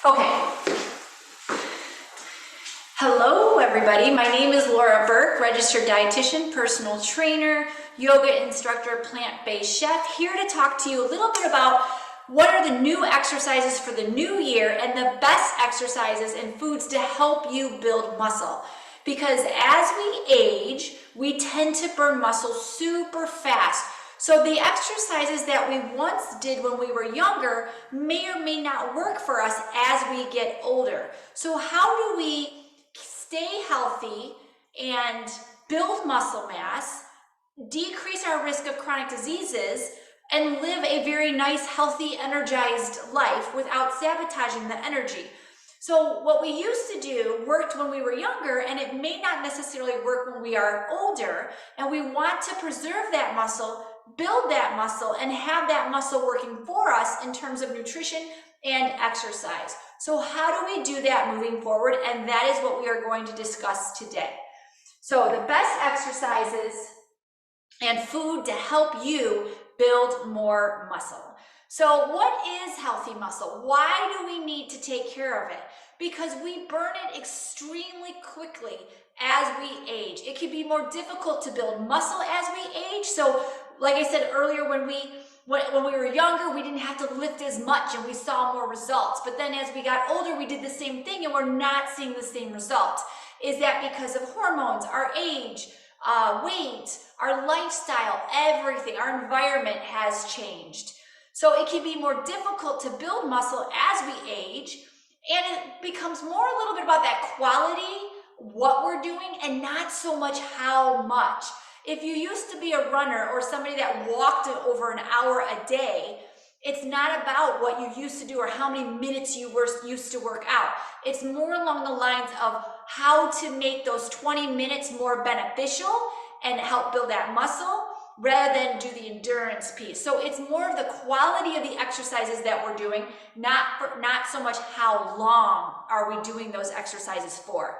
Okay. Hello, everybody. My name is Laura Burke, registered dietitian, personal trainer, yoga instructor, plant-based chef, here to talk to you a little bit about what are the new exercises for the new year and the best exercises and foods to help you build muscle. Because as we age, we tend to burn muscle super fast. So the exercises that we once did when we were younger may or may not work for us as we get older. So how do we stay healthy and build muscle mass, decrease our risk of chronic diseases, and live a very nice, healthy, energized life without sabotaging the energy? So what we used to do worked when we were younger, and it may not necessarily work when we are older, and we want to preserve that muscle, build that muscle, and have that muscle working for us in terms of nutrition and exercise. So how do we do that moving forward? And that is what we are going to discuss today. So the best exercises and food to help you build more muscle. So what is healthy muscle? Why do we need to take care of it? Because we burn it extremely quickly as we age. It can be more difficult to build muscle as we age. So like I said earlier, when we were younger, we didn't have to lift as much and we saw more results. But then as we got older, we did the same thing and we're not seeing the same results. Is that because of hormones, our age, weight, our lifestyle, everything, our environment has changed? So it can be more difficult to build muscle as we age, and it becomes more a little bit about that quality, what we're doing, and not so much how much. If you used to be a runner or somebody that walked over an hour a day, it's not about what you used to do or how many minutes you were used to work out. It's more along the lines of how to make those 20 minutes more beneficial and help build that muscle rather than do the endurance piece. So it's more of the quality of the exercises that we're doing, not so much how long are we doing those exercises for.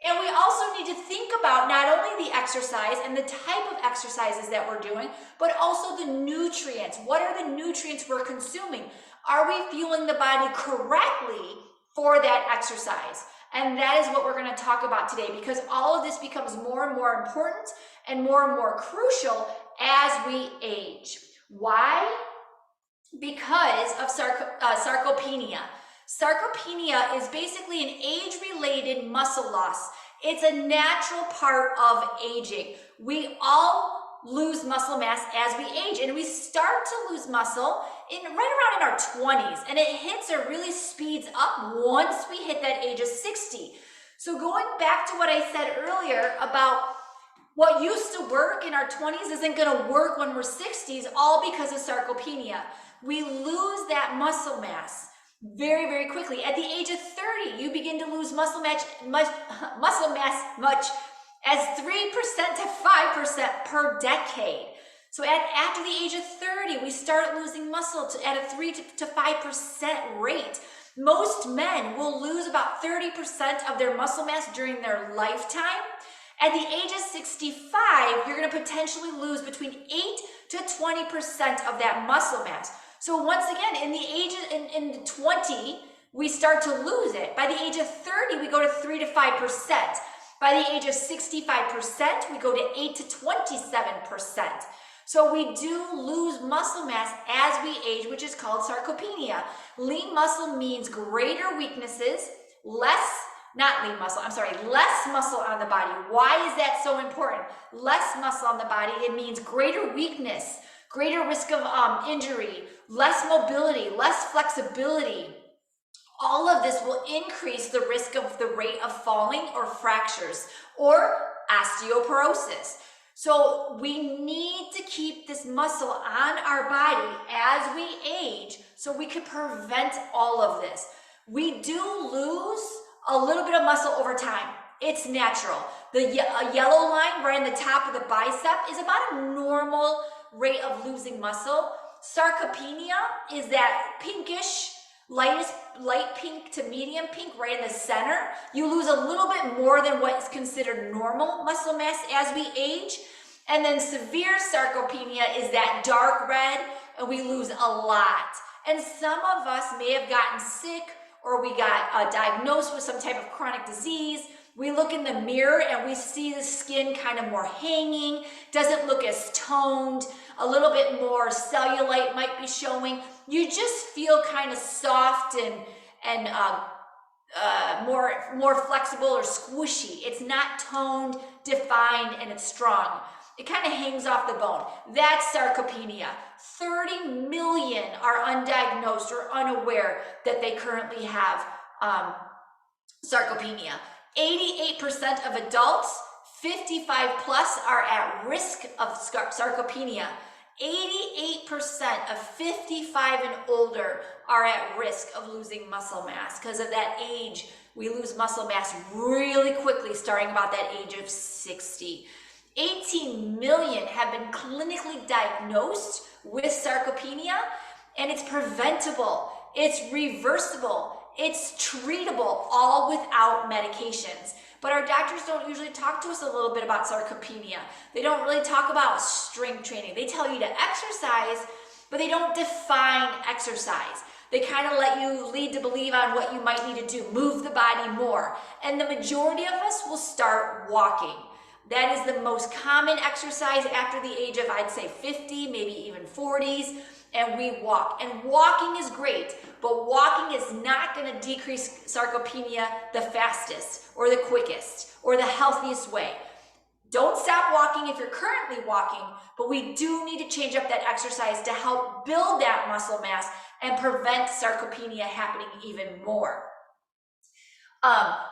And we also need to think about not only the exercise and the type of exercises that we're doing, but also the nutrients. What are the nutrients we're consuming? Are we fueling the body correctly for that exercise? And that is what we're going to talk about today, because all of this becomes more and more important and more crucial as we age. Why? Because of sarcopenia. Sarcopenia is basically an age-related muscle loss. It's a natural part of aging. We all lose muscle mass as we age, and we start to lose muscle right around in our 20s, and it hits or really speeds up once we hit that age of 60. So going back to what I said earlier about what used to work in our 20s isn't going to work when we're 60s, all because of sarcopenia. We lose that muscle mass very quickly. At the age of 30, you begin to lose muscle mass much as 3% to 5% per decade. So after the age of 30, we start losing muscle at a 3 to 5% rate. Most men will lose about 30% of their muscle mass during their lifetime. At the age of 65, you're going to potentially lose between 8 to 20% of that muscle mass. So once again, in 20, we start to lose it. By the age of 30, we go to 3 to 5%. By the age of 65%, we go to 8 to 27%. So we do lose muscle mass as we age, which is called sarcopenia. Lean muscle means greater weaknesses, less muscle on the body. Why is that so important? Less muscle on the body, it means greater weakness, greater risk of injury, less mobility, less flexibility. All of this will increase the risk of the rate of falling or fractures or osteoporosis. So we need to keep this muscle on our body as we age so we can prevent all of this. We do lose a little bit of muscle over time. It's natural. The yellow line right on the top of the bicep is about a normal rate of losing muscle. Sarcopenia is that pinkish, light pink to medium pink right in the center. You lose a little bit more than what is considered normal muscle mass as we age. And then severe sarcopenia is that dark red, and we lose a lot. And some of us may have gotten sick or we got diagnosed with some type of chronic disease, we look in the mirror and we see the skin kind of more hanging, doesn't look as toned, a little bit more cellulite might be showing. You just feel kind of soft and more flexible or squishy. It's not toned, defined, and it's strong. It kind of hangs off the bone. That's sarcopenia. 30 million are undiagnosed or unaware that they currently have sarcopenia. 88% of adults 55 plus are at risk of sarcopenia. 88% of 55 and older are at risk of losing muscle mass. Because of that age, we lose muscle mass really quickly, starting about that age of 60. 18 million have been clinically diagnosed with sarcopenia, and it's preventable, it's reversible, it's treatable, all without medications. But our doctors don't usually talk to us a little bit about sarcopenia. They don't really talk about strength training. They tell you to exercise, but they don't define exercise. They kind of let you lead to believe on what you might need to do, move the body more. And the majority of us will start walking. That is the most common exercise after the age of, I'd say, 50, maybe even 40s, and we walk. And walking is great, but walking is not going to decrease sarcopenia the fastest or the quickest or the healthiest way. Don't stop walking if you're currently walking, but we do need to change up that exercise to help build that muscle mass and prevent sarcopenia happening even more.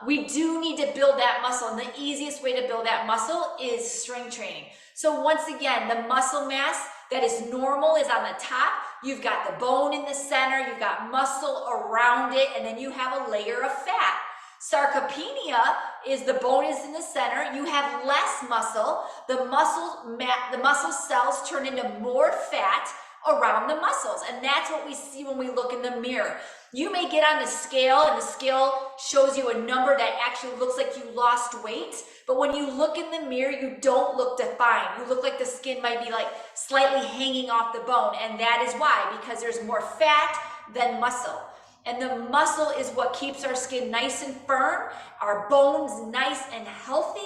We do need to build that muscle, and the easiest way to build that muscle is strength training. So once again, the muscle mass that is normal is on the top. You've got the bone in the center, you've got muscle around it, and then you have a layer of fat. Sarcopenia is the bone is in the center, you have less muscle, the muscle cells turn into more fat around the muscles, and that's what we see when we look in the mirror. You may get on the scale and the scale shows you a number that actually looks like you lost weight, but when you look in the mirror, you don't look defined. You look like the skin might be like slightly hanging off the bone, and that is why, because there's more fat than muscle. And the muscle is what keeps our skin nice and firm, our bones nice and healthy,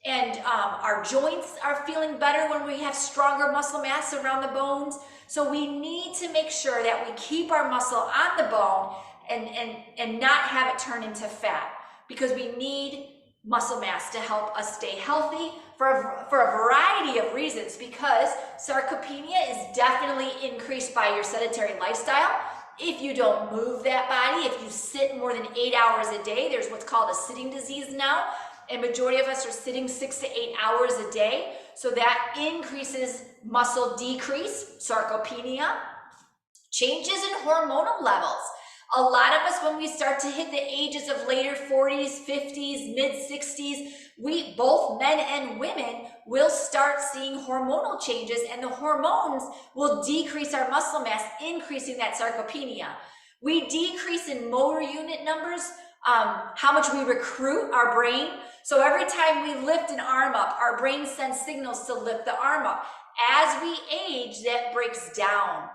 and our joints are feeling better when we have stronger muscle mass around the bones. So we need to make sure that we keep our muscle on the bone and not have it turn into fat, because we need muscle mass to help us stay healthy for a variety of reasons, because sarcopenia is definitely increased by your sedentary lifestyle. If you don't move that body, if you sit more than 8 hours a day, there's what's called a sitting disease now, and majority of us are sitting 6 to 8 hours a day. So that increases muscle decrease, sarcopenia, changes in hormonal levels. A lot of us, when we start to hit the ages of later 40s, 50s, mid 60s, we, both men and women, will start seeing hormonal changes, and the hormones will decrease our muscle mass, increasing that sarcopenia. We decrease in motor unit numbers, how much we recruit our brain. So every time we lift an arm up, our brain sends signals to lift the arm up. As we age, that breaks down.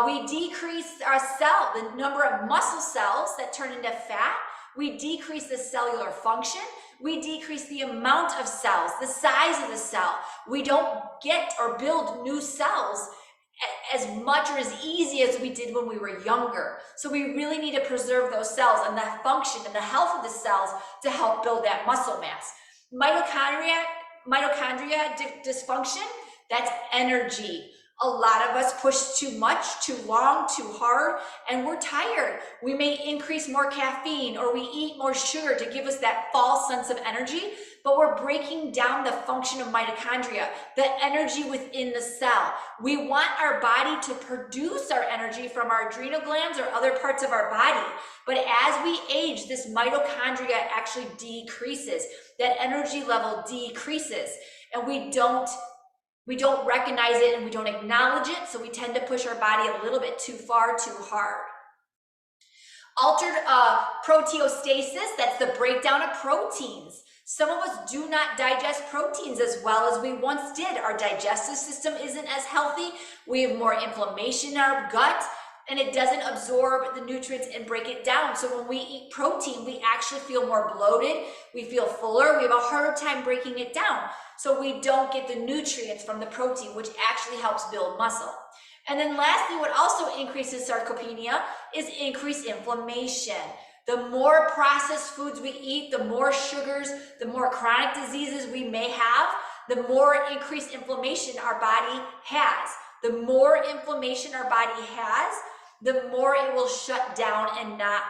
We decrease the number of muscle cells that turn into fat. We decrease the cellular function. We decrease the amount of cells, the size of the cell. We don't get or build new cells as much or as easy as we did when we were younger. So we really need to preserve those cells and the function and the health of the cells to help build that muscle mass. Mitochondria dysfunction, that's energy. A lot of us push too much, too long, too hard, and we're tired. We may increase more caffeine, or we eat more sugar to give us that false sense of energy, but we're breaking down the function of mitochondria, the energy within the cell. We want our body to produce our energy from our adrenal glands or other parts of our body, but as we age, this mitochondria actually decreases. That energy level decreases, and we don't recognize it and we don't acknowledge it, so we tend to push our body a little bit too far, too hard. Altered proteostasis, that's the breakdown of proteins. Some of us do not digest proteins as well as we once did. Our digestive system isn't as healthy. We have more inflammation in our gut. and it doesn't absorb the nutrients and break it down. So when we eat protein, we actually feel more bloated, we feel fuller, we have a harder time breaking it down. So we don't get the nutrients from the protein, which actually helps build muscle. And then lastly, what also increases sarcopenia is increased inflammation. The more processed foods we eat, the more sugars, the more chronic diseases we may have, the more increased inflammation our body has. The more inflammation our body has, the more it will shut down and not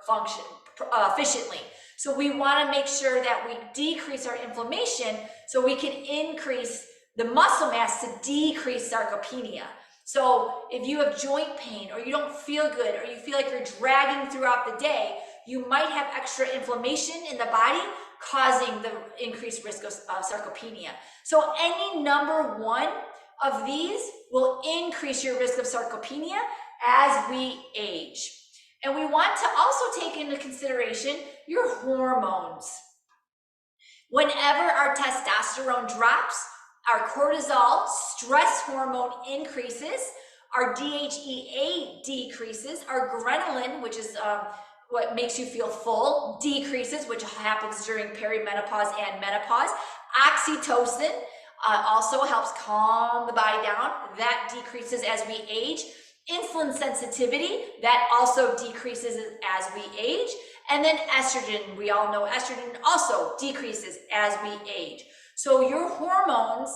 function efficiently. So we want to make sure that we decrease our inflammation so we can increase the muscle mass to decrease sarcopenia. So if you have joint pain, or you don't feel good, or you feel like you're dragging throughout the day, you might have extra inflammation in the body causing the increased risk of sarcopenia. So any number one of these will increase your risk of sarcopenia as we age. And we want to also take into consideration your hormones. Whenever our testosterone drops, our cortisol, stress hormone, increases, our DHEA decreases, our ghrelin, which is what makes you feel full, decreases, which happens during perimenopause and menopause. Oxytocin also helps calm the body down. That decreases as we age. Insulin sensitivity, that also decreases as we age. And then estrogen, we all know estrogen also decreases as we age. So your hormones,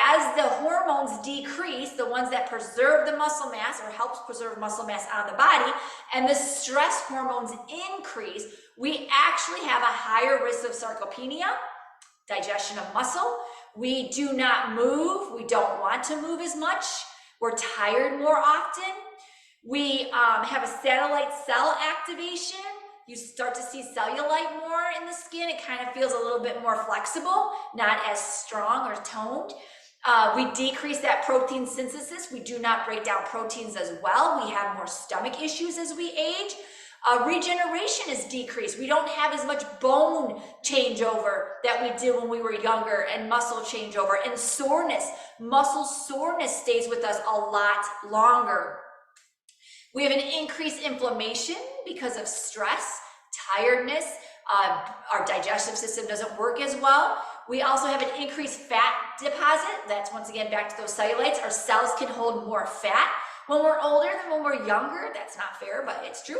as the hormones decrease, the ones that preserve the muscle mass or helps preserve muscle mass on the body, and the stress hormones increase, we actually have a higher risk of sarcopenia, digestion of muscle. We do not move. We don't want to move as much. We're tired more often. We have a satellite cell activation. You start to see cellulite more in the skin. It kind of feels a little bit more flexible, not as strong or toned. We decrease that protein synthesis. We do not break down proteins as well. We have more stomach issues as we age. Regeneration is decreased. We don't have as much bone changeover that we did when we were younger, and muscle changeover, and soreness. Muscle soreness stays with us a lot longer. We have an increased inflammation because of stress, tiredness. Our digestive system doesn't work as well. We also have an increased fat deposit. That's once again back to those cellulite. Our cells can hold more fat when we're older than when we're younger. That's not fair, but it's true.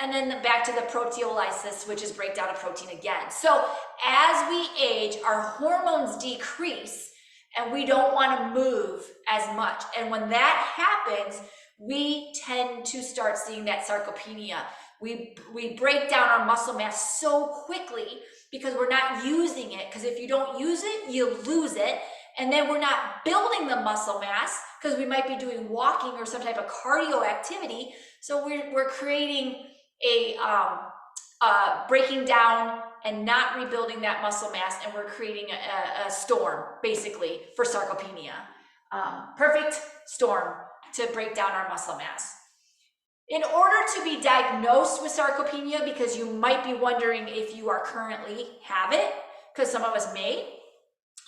And then back to the proteolysis, which is breakdown of protein again. So as we age, our hormones decrease and we don't want to move as much. And when that happens, we tend to start seeing that sarcopenia. We break down our muscle mass so quickly because we're not using it. Because if you don't use it, you lose it. And then we're not building the muscle mass because we might be doing walking or some type of cardio activity. So we're creating a breaking down and not rebuilding that muscle mass, and we're creating a storm basically for sarcopenia. Perfect storm to break down our muscle mass. In order to be diagnosed with sarcopenia, because you might be wondering if you are currently have it, because some of us may,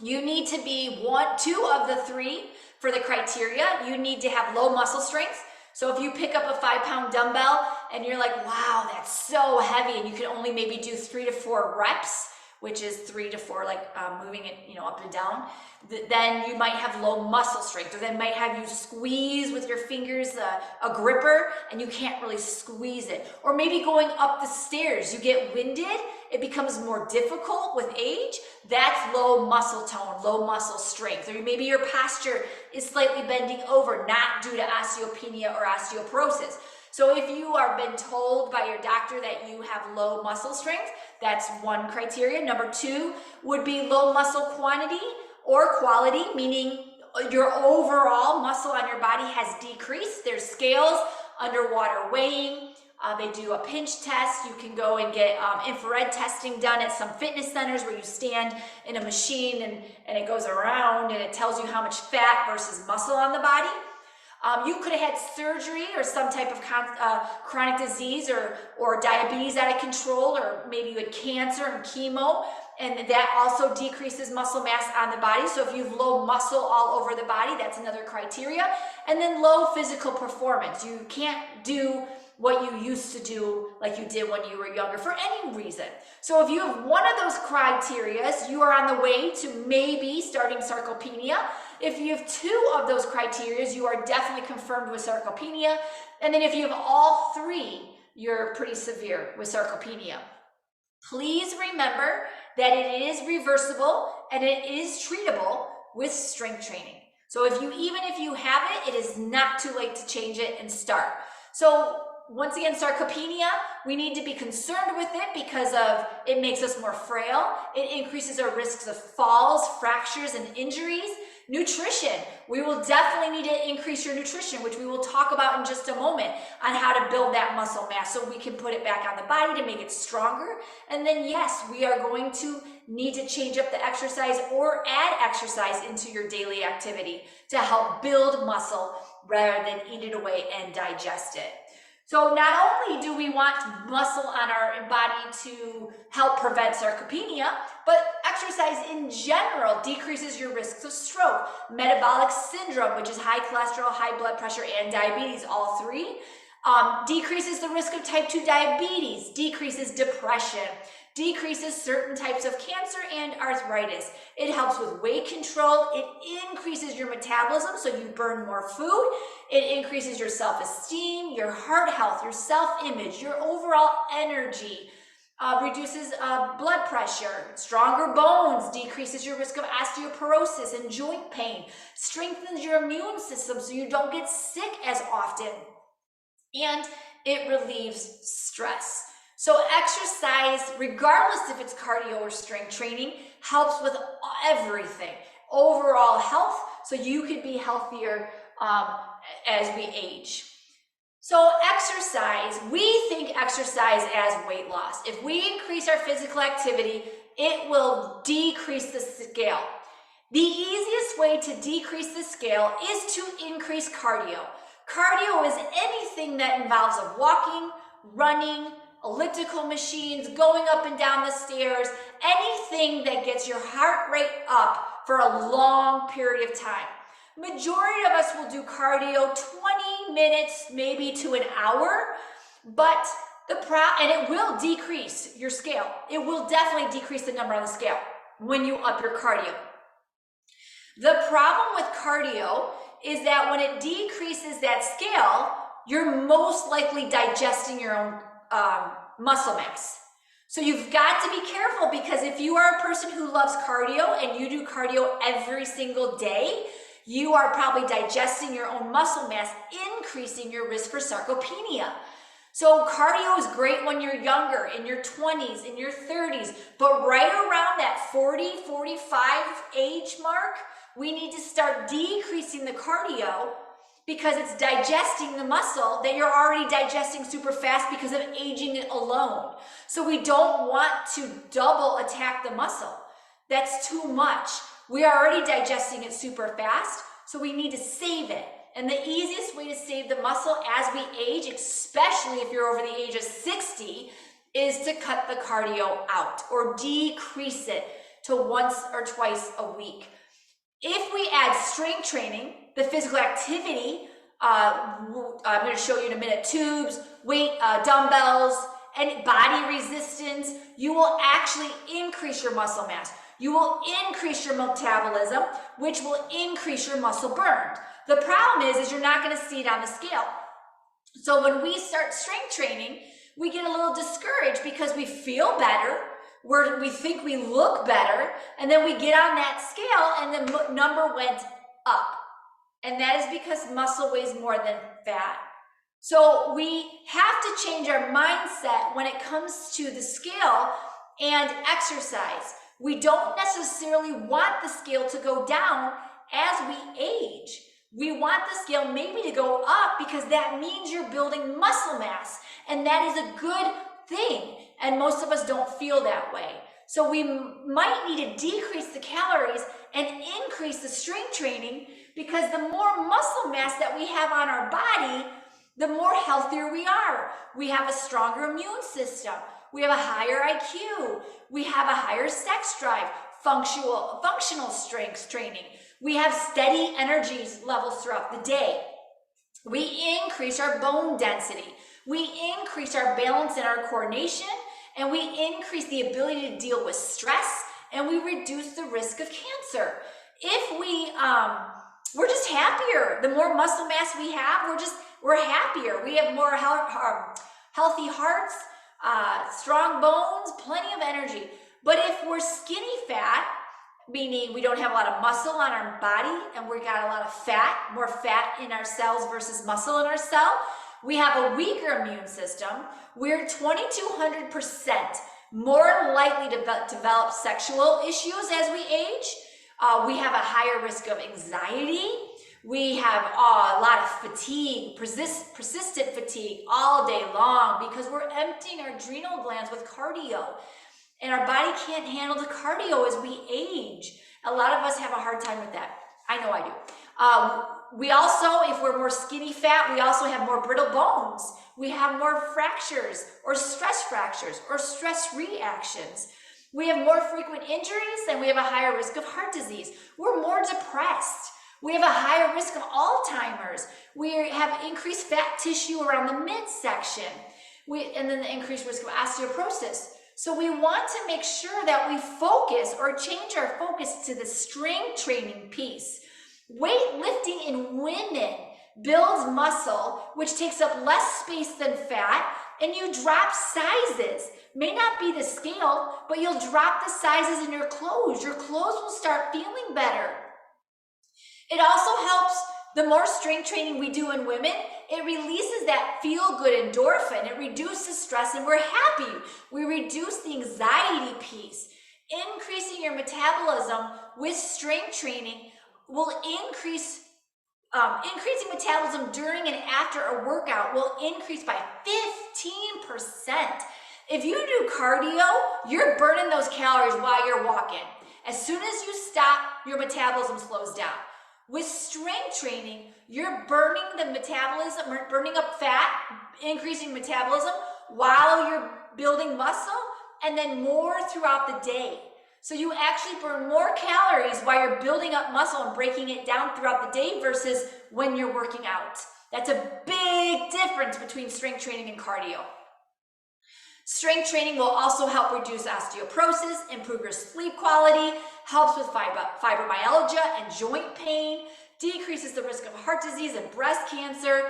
you need to be two of the three for the criteria. You need to have low muscle strength. So if you pick up a 5-pound dumbbell and you're like, wow, that's so heavy, and you can only maybe do 3 to 4 reps, which is 3 to 4, like moving it, up and down, then you might have low muscle strength, or then might have you squeeze with your fingers a gripper and you can't really squeeze it. Or maybe going up the stairs, you get winded, it becomes more difficult with age. That's low muscle tone, low muscle strength. Or maybe your posture is slightly bending over, not due to osteopenia or osteoporosis. So if you are been told by your doctor that you have low muscle strength, that's one criteria. Number 2 would be low muscle quantity or quality, meaning your overall muscle on your body has decreased. There's scales, underwater weighing. They do a pinch test. You can go and get infrared testing done at some fitness centers where you stand in a machine and it goes around and it tells you how much fat versus muscle on the body. You could have had surgery or some type of chronic disease or diabetes out of control, or maybe you had cancer and chemo, and that also decreases muscle mass on the body. So if you have low muscle all over the body, that's another criteria. And then low physical performance. You can't do what you used to do like you did when you were younger for any reason. So if you have one of those criteria, you are on the way to maybe starting sarcopenia. If you have two of those criteria, you are definitely confirmed with sarcopenia. And then if you have all three, you're pretty severe with sarcopenia. Please remember that it is reversible and it is treatable with strength training. So even if you have it, it is not too late to change it and start. So once again, sarcopenia, we need to be concerned with it because it makes us more frail. It increases our risks of falls, fractures, and injuries. Nutrition, we will definitely need to increase your nutrition, which we will talk about in just a moment on how to build that muscle mass so we can put it back on the body to make it stronger. And then yes, we are going to need to change up the exercise or add exercise into your daily activity to help build muscle rather than eat it away and digest it. So not only do we want muscle on our body to help prevent sarcopenia, but exercise in general decreases your risks of stroke, metabolic syndrome, which is high cholesterol, high blood pressure, and diabetes, all three. Decreases the risk of type 2 diabetes, decreases depression, decreases certain types of cancer and arthritis. It helps with weight control. It increases your metabolism so you burn more food. It increases your self-esteem, your heart health, your self-image, your overall energy. Reduces blood pressure, stronger bones, decreases your risk of osteoporosis and joint pain, strengthens your immune system so you don't get sick as often, and it relieves stress. So exercise, regardless if it's cardio or strength training, helps with everything. Overall health, so you could be healthier as we age. So exercise, we think exercise as weight loss. If we increase our physical activity, it will decrease the scale. The easiest way to decrease the scale is to increase cardio. Cardio is anything that involves walking, running, elliptical machines, going up and down the stairs, anything that gets your heart rate up for a long period of time. Majority of us will do cardio 20 minutes, maybe to an hour, but and it will decrease your scale. It will definitely decrease the number on the scale when you up your cardio. The problem with cardio is that when it decreases that scale, you're most likely digesting your own muscle mass. So you've got to be careful, because if you are a person who loves cardio and you do cardio every single day, you are probably digesting your own muscle mass, increasing your risk for sarcopenia. So cardio is great when you're younger, in your 20s, in your 30s, but right around that 40, 45 age mark, we need to start decreasing the cardio because it's digesting the muscle that you're already digesting super fast because of aging it alone. So we don't want to double attack the muscle. That's too much. We are already digesting it super fast, so we need to save it. And the easiest way to save the muscle as we age, especially if you're over the age of 60, is to cut the cardio out or decrease it to once or twice a week. If we add strength training, the physical activity, I'm going to show you in a minute, tubes, weight, dumbbells, and body resistance, you will actually increase your muscle mass. You will increase your metabolism, which will increase your muscle burned. The problem is you're not going to see it on the scale. So when we start strength training, we get a little discouraged because we feel better, we think we look better, and then we get on that scale and the number went up. And that is because muscle weighs more than fat. So we have to change our mindset when it comes to the scale and exercise. We don't necessarily want the scale to go down as we age. We want the scale maybe to go up because that means you're building muscle mass, and that is a good thing. And most of us don't feel that way. So we might need to decrease the calories and increase the strength training, because the more muscle mass that we have on our body, the more healthier we are. We have a stronger immune system. We have a higher IQ. We have a higher sex drive, functional strength training. We have steady energy levels throughout the day. We increase our bone density. We increase our balance and our coordination, and we increase the ability to deal with stress, and we reduce the risk of cancer. If we're just happier. The more muscle mass we have, we're happier. We have more healthy hearts, strong bones, plenty of energy. But if we're skinny fat, meaning we don't have a lot of muscle on our body and we got a lot of fat, more fat in our cells versus muscle in our cell, we have a weaker immune system. We're 2,200% more likely to develop sexual issues as we age. We have a higher risk of anxiety. We have a lot of fatigue, persistent fatigue all day long because we're emptying our adrenal glands with cardio. And our body can't handle the cardio as we age. A lot of us have a hard time with that. I know I do. We also, if we're more skinny fat, we also have more brittle bones. We have more fractures or stress fractures or stress reactions. We have more frequent injuries and we have a higher risk of heart disease. We're more depressed. We have a higher risk of Alzheimer's. We have increased fat tissue around the midsection. And then the increased risk of osteoporosis. So we want to make sure that we focus or change our focus to the strength training piece. Weightlifting in women builds muscle, which takes up less space than fat, and you drop sizes. May not be the scale, but you'll drop the sizes in your clothes. Your clothes will start feeling better. It also helps, the more strength training we do in women, it releases that feel-good endorphin. It reduces stress and we're happy. We reduce the anxiety piece. Increasing your metabolism with strength training will increasing metabolism during and after a workout will increase by 15%. If you do cardio, you're burning those calories while you're walking. As soon as you stop, your metabolism slows down. With strength training, you're burning the metabolism, burning up fat, increasing metabolism while you're building muscle, and then more throughout the day. So you actually burn more calories while you're building up muscle and breaking it down throughout the day versus when you're working out. That's a big difference between strength training and cardio. Strength training will also help reduce osteoporosis, improve your sleep quality, helps with fibromyalgia and joint pain, decreases the risk of heart disease and breast cancer,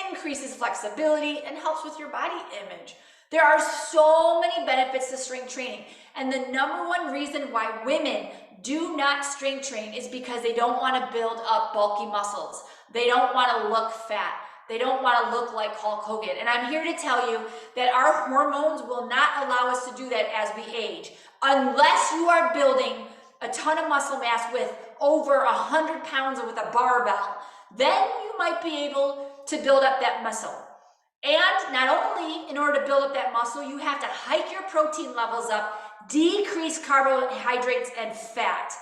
increases flexibility, and helps with your body image. There are so many benefits to strength training, and the number one reason why women do not strength train is because they don't want to build up bulky muscles. They don't want to look fat. They don't want to look like Hulk Hogan. And I'm here to tell you that our hormones will not allow us to do that as we age. Unless you are building a ton of muscle mass with over 100 pounds with a barbell, then you might be able to build up that muscle. And not only in order to build up that muscle, you have to hike your protein levels up, decrease carbohydrates and fat.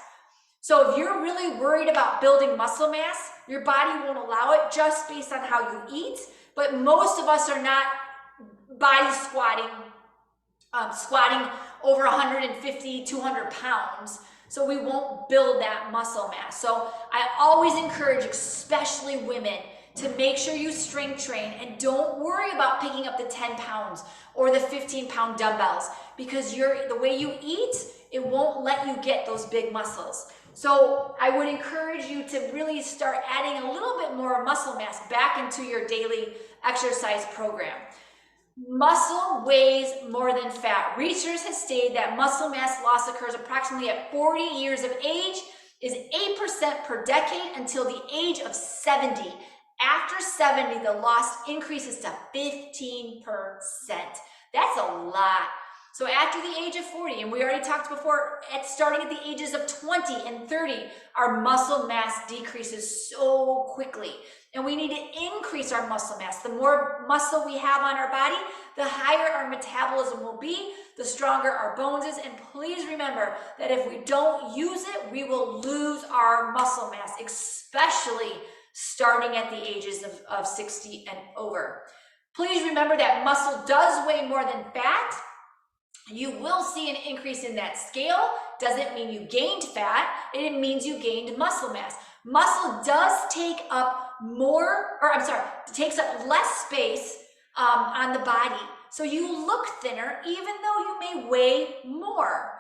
So if you're really worried about building muscle mass, your body won't allow it just based on how you eat, but most of us are not body squatting over 150, 200 pounds, so we won't build that muscle mass. So I always encourage, especially women, to make sure you strength train and don't worry about picking up the 10 pounds or the 15-pound dumbbells because the way you eat, it won't let you get those big muscles. So I would encourage you to really start adding a little bit more muscle mass back into your daily exercise program. Muscle weighs more than fat. Research has stated that muscle mass loss occurs approximately at 40 years of age, is 8% per decade until the age of 70. After 70, the loss increases to 15%. That's a lot. So after the age of 40, and we already talked before, starting at the ages of 20 and 30, our muscle mass decreases so quickly. And we need to increase our muscle mass. The more muscle we have on our body, the higher our metabolism will be, the stronger our bones is. And please remember that if we don't use it, we will lose our muscle mass, especially starting at the ages of 60 and over. Please remember that muscle does weigh more than fat. You will see an increase in that scale. Doesn't mean you gained fat, it means you gained muscle mass. Muscle does take up takes up less space on the body. So you look thinner even though you may weigh more.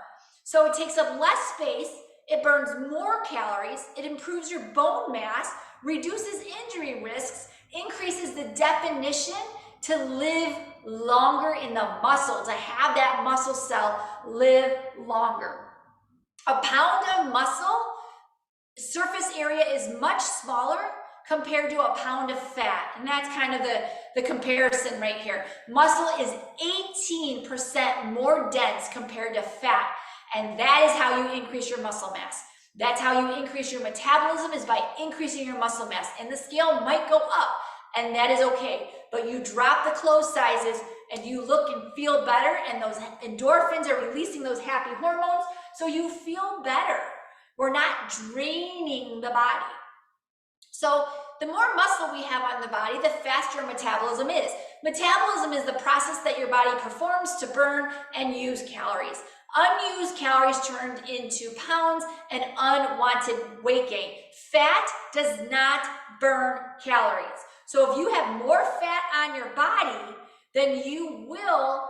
So it takes up less space, it burns more calories, it improves your bone mass, reduces injury risks, increases the definition to live longer in the muscle, to have that muscle cell live longer. A pound of muscle surface area is much smaller compared to a pound of fat. And that's kind of the comparison right here. Muscle is 18% more dense compared to fat. And that is how you increase your muscle mass. That's how you increase your metabolism, is by increasing your muscle mass. And the scale might go up, and that is okay. But you drop the clothes sizes and you look and feel better, and those endorphins are releasing those happy hormones, so you feel better. We're not draining the body. So the more muscle we have on the body, the faster metabolism is. Metabolism is the process that your body performs to burn and use calories. Unused calories turned into pounds and unwanted weight gain. Fat does not burn calories. So if you have more fat on your body, then you will,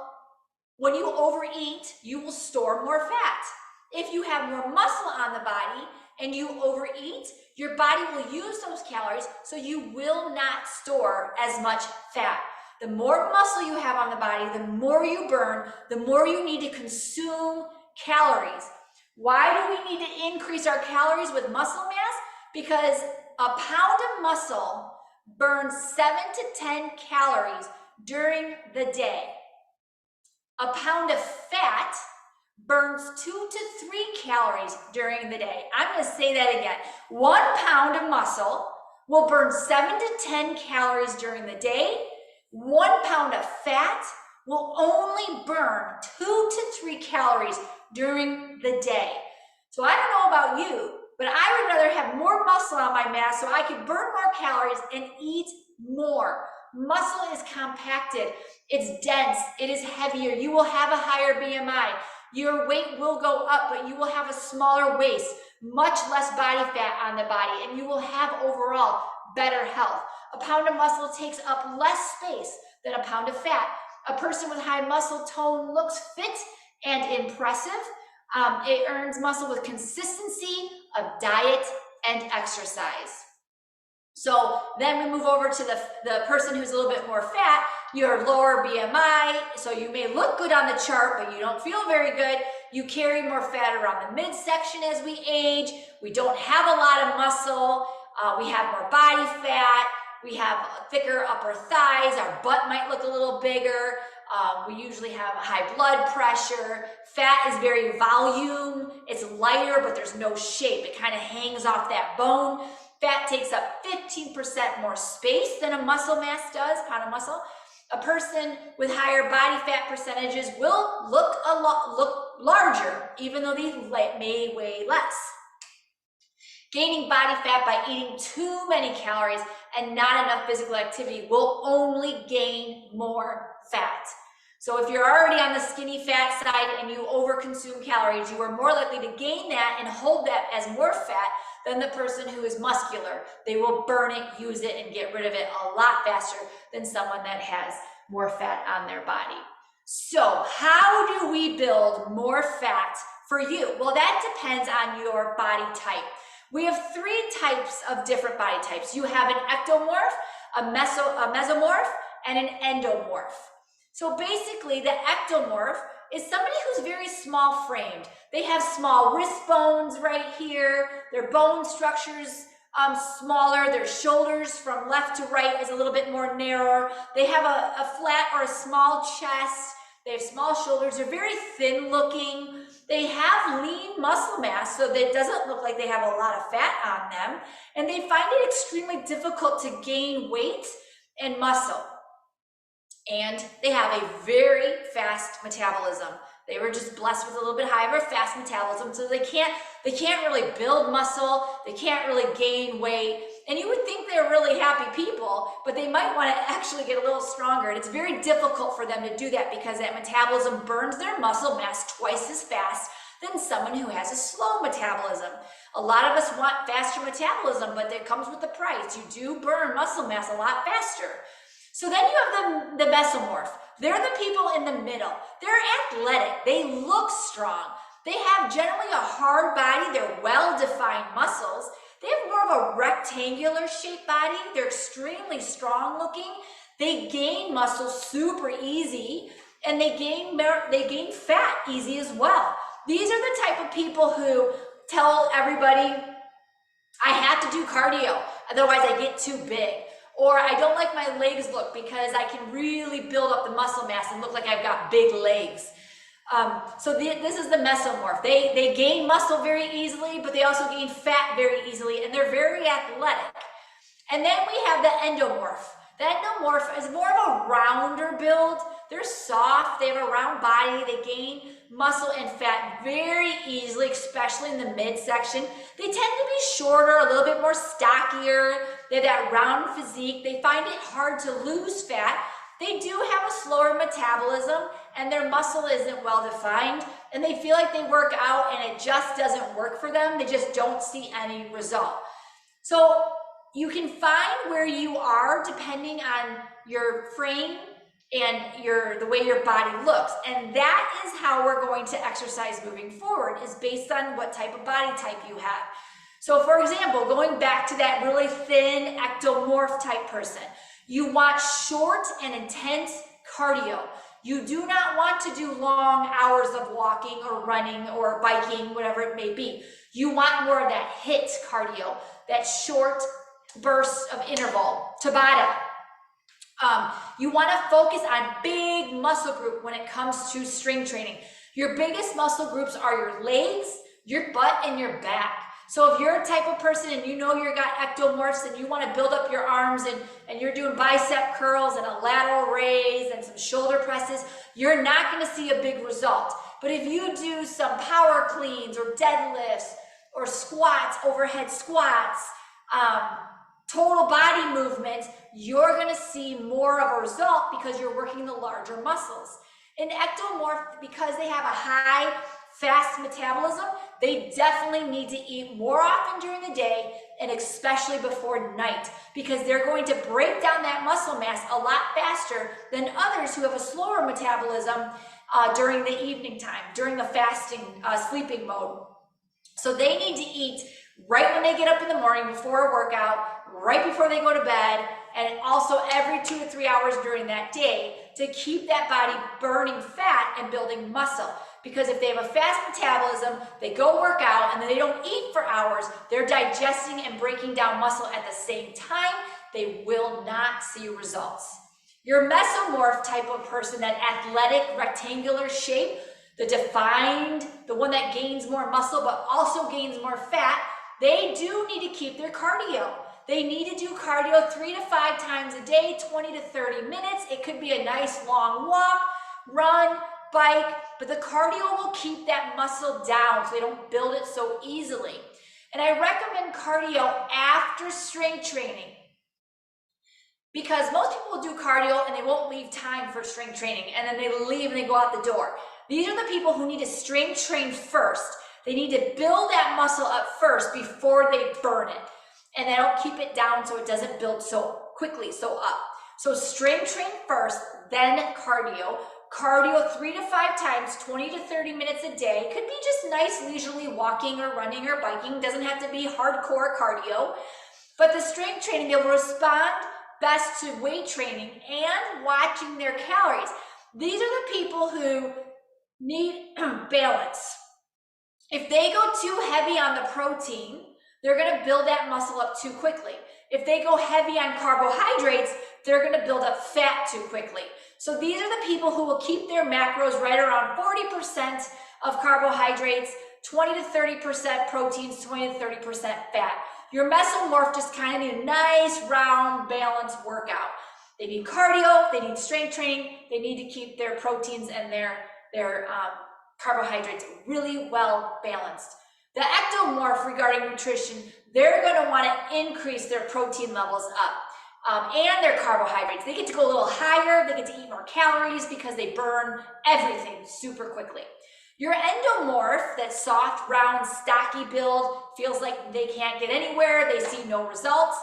when you overeat, you will store more fat. If you have more muscle on the body and you overeat, your body will use those calories, so you will not store as much fat. The more muscle you have on the body, the more you burn, the more you need to consume calories. Why do we need to increase our calories with muscle mass? Because a pound of muscle burns 7 to 10 calories during the day. A pound of fat burns 2 to 3 calories during the day. I'm going to say that again. 1 pound of muscle will burn 7 to 10 calories during the day. 1 pound of fat will only burn 2 to 3 calories during the day. So I don't know about you, but I would rather have more muscle on my mass so I can burn more calories and eat more. Muscle is compacted, it's dense, it is heavier. You will have a higher BMI. Your weight will go up, but you will have a smaller waist, much less body fat on the body, and you will have overall better health. A pound of muscle takes up less space than a pound of fat. A person with high muscle tone looks fit and impressive. It earns muscle with consistency of diet and exercise. So then we move over to the person who's a little bit more fat, your lower BMI. So you may look good on the chart, but you don't feel very good. You carry more fat around the midsection as we age. We don't have a lot of muscle. We have more body fat. We have thicker upper thighs. Our butt might look a little bigger. We usually have high blood pressure. Fat is very volume. It's lighter, but there's no shape. It kind of hangs off that bone. Fat takes up 15% more space than a muscle mass does, pound of muscle. A person with higher body fat percentages will look larger, even though they may weigh less. Gaining body fat by eating too many calories and not enough physical activity will only gain more fat. So if you're already on the skinny fat side and you overconsume calories, you are more likely to gain that and hold that as more fat than the person who is muscular. They will burn it, use it, and get rid of it a lot faster than someone that has more fat on their body. So how do we build more fat for you? Well, that depends on your body type. We have 3 types of different body types. You have an ectomorph, a mesomorph, and an endomorph. So basically, the ectomorph is somebody who's very small framed. They have small wrist bones right here. Their bone structure's smaller. Their shoulders from left to right is a little bit more narrower. They have a flat or a small chest. They have small shoulders. They're very thin looking. They have lean muscle mass, so that it doesn't look like they have a lot of fat on them. And they find it extremely difficult to gain weight and muscle. And they have a very fast metabolism. They were just blessed with a little bit higher of a fast metabolism, so they can't really build muscle, they can't really gain weight, And you would think they're really happy people, but they might want to actually get a little stronger. And it's very difficult for them to do that because that metabolism burns their muscle mass twice as fast than someone who has a slow metabolism. A lot of us want faster metabolism, but that comes with the price. You do burn muscle mass a lot faster. So then you have the mesomorph. They're the people in the middle. They're athletic. They look strong. They have generally a hard body. They're well-defined muscles. They have more of a rectangular shaped body. They're extremely strong looking. They gain muscle super easy, and they gain fat easy as well. These are the type of people who tell everybody, I have to do cardio, otherwise I get too big. Or I don't like my legs look because I can really build up the muscle mass and look like I've got big legs. So this is the mesomorph. They gain muscle very easily, but they also gain fat very easily, and they're very athletic. And then we have the endomorph. The endomorph is more of a rounder build. They're soft, they have a round body, they gain muscle and fat very easily, especially in the midsection. They tend to be shorter, a little bit more stockier. They have that round physique. They find it hard to lose fat. They do have a slower metabolism, and their muscle isn't well defined, and they feel like they work out and it just doesn't work for them. They just don't see any result. So you can find where you are depending on your frame and the way your body looks. And that is how we're going to exercise moving forward, is based on what type of body type you have. So for example, going back to that really thin ectomorph type person, you want short and intense cardio. You do not want to do long hours of walking or running or biking, whatever it may be. You want more of that HIIT cardio, that short bursts of interval, Tabata. You want to focus on big muscle group when it comes to strength training. Your biggest muscle groups are your legs, your butt, and your back. So if you're a type of person and you know you've got ectomorphs and you want to build up your arms and you're doing bicep curls and a lateral raise and some shoulder presses, you're not going to see a big result. But if you do some power cleans or deadlifts or squats, overhead squats, total body movement, you're going to see more of a result because you're working the larger muscles. In ectomorph, because they have a high, fast metabolism, they definitely need to eat more often during the day, and especially before night, because they're going to break down that muscle mass a lot faster than others who have a slower metabolism during the evening time, during the fasting, sleeping mode. So they need to eat right when they get up in the morning before a workout, right before they go to bed, and also every 2 to 3 hours during that day to keep that body burning fat and building muscle. Because if they have a fast metabolism, they go work out and then they don't eat for hours, they're digesting and breaking down muscle at the same time, they will not see results. Your mesomorph type of person, that athletic rectangular shape, the defined, the one that gains more muscle but also gains more fat, they do need to keep their cardio. They need to do cardio 3 to 5 times a day, 20 to 30 minutes. It could be a nice long walk, run, bike, but the cardio will keep that muscle down so they don't build it so easily. And I recommend cardio after strength training, because most people will do cardio and they won't leave time for strength training, and then they leave and they go out the door. These are the people who need to strength train first. They need to build that muscle up first before they burn it. And they don't keep it down so it doesn't build so quickly, so up. So strength train first, then cardio. Cardio 3 to 5 times, 20 to 30 minutes a day. Could be just nice leisurely walking or running or biking. Doesn't have to be hardcore cardio. But the strength training, they'll respond best to weight training and watching their calories. These are the people who need balance. If they go too heavy on the protein, they're going to build that muscle up too quickly. If they go heavy on carbohydrates, they're going to build up fat too quickly. So these are the people who will keep their macros right around 40% of carbohydrates, 20 to 30% proteins, 20 to 30% fat. Your mesomorph just kind of need a nice, round, balanced workout. They need cardio, they need strength training, they need to keep their proteins and their carbohydrates really well balanced. The ectomorph, regarding nutrition, they're going to want to increase their protein levels up and their carbohydrates. They get to go a little higher. They get to eat more calories because they burn everything super quickly. Your endomorph, that soft, round, stocky build, feels like they can't get anywhere. They see no results.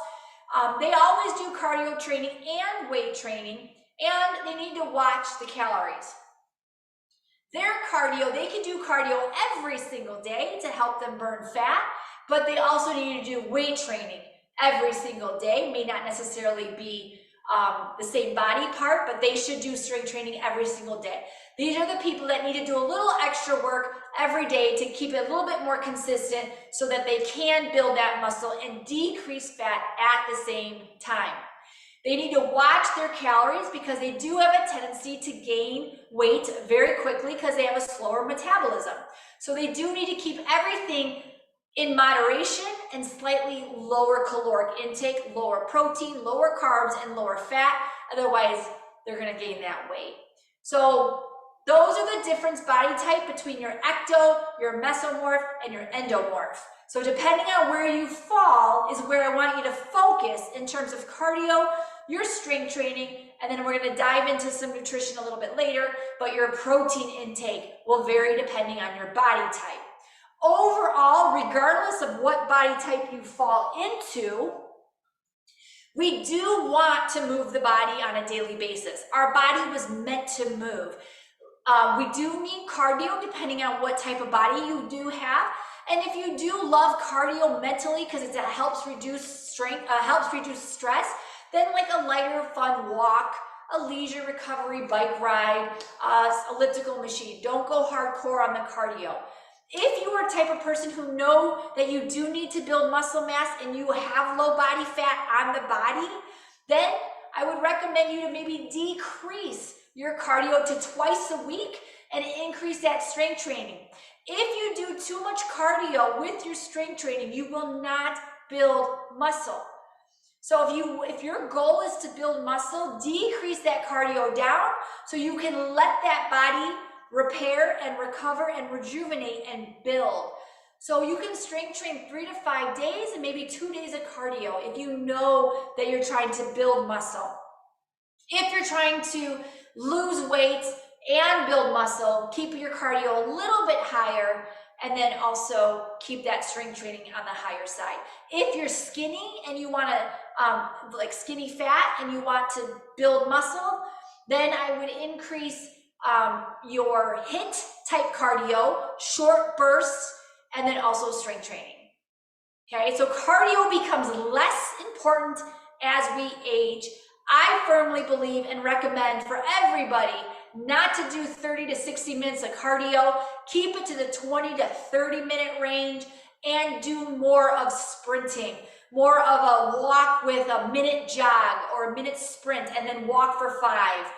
They always do cardio training and weight training, and they need to watch the calories. Their cardio, they can do cardio every single day to help them burn fat, but they also need to do weight training every single day. May not necessarily be the same body part, but they should do strength training every single day. These are the people that need to do a little extra work every day to keep it a little bit more consistent so that they can build that muscle and decrease fat at the same time. They need to watch their calories because they do have a tendency to gain weight very quickly because they have a slower metabolism. So they do need to keep everything in moderation and slightly lower caloric intake, lower protein, lower carbs, and lower fat. Otherwise, they're going to gain that weight. So those are the difference body type between your ecto, your mesomorph, and your endomorph. So depending on where you fall is where I want you to focus in terms of cardio, your strength training, and then we're going to dive into some nutrition a little bit later, but your protein intake will vary depending on your body type. Overall, regardless of what body type you fall into, we do want to move the body on a daily basis. Our body was meant to move. We do need cardio depending on what type of body you do have. And if you do love cardio mentally because it helps reduce stress, then like a lighter, fun walk, a leisure recovery bike ride, elliptical machine. Don't go hardcore on the cardio. If you are a type of person who know that you do need to build muscle mass and you have low body fat on the body, then I would recommend you to maybe decrease your cardio to twice a week and increase that strength training. If you do too much cardio with your strength training, you will not build muscle. So if your goal is to build muscle, decrease that cardio down so you can let that body repair and recover and rejuvenate and build. So you can strength train 3 to 5 days and maybe 2 days of cardio if you know that you're trying to build muscle. If you're trying to lose weight and build muscle, keep your cardio a little bit higher and then also keep that strength training on the higher side. If you're skinny and you want to, like skinny fat and you want to build muscle, then I would increase your HIIT type cardio, short bursts, and then also strength training. Okay, so cardio becomes less important as we age. I firmly believe and recommend for everybody not to do 30 to 60 minutes of cardio. Keep it to the 20 to 30 minute range and do more of sprinting, more of a walk with a minute jog or a minute sprint and then walk for 5.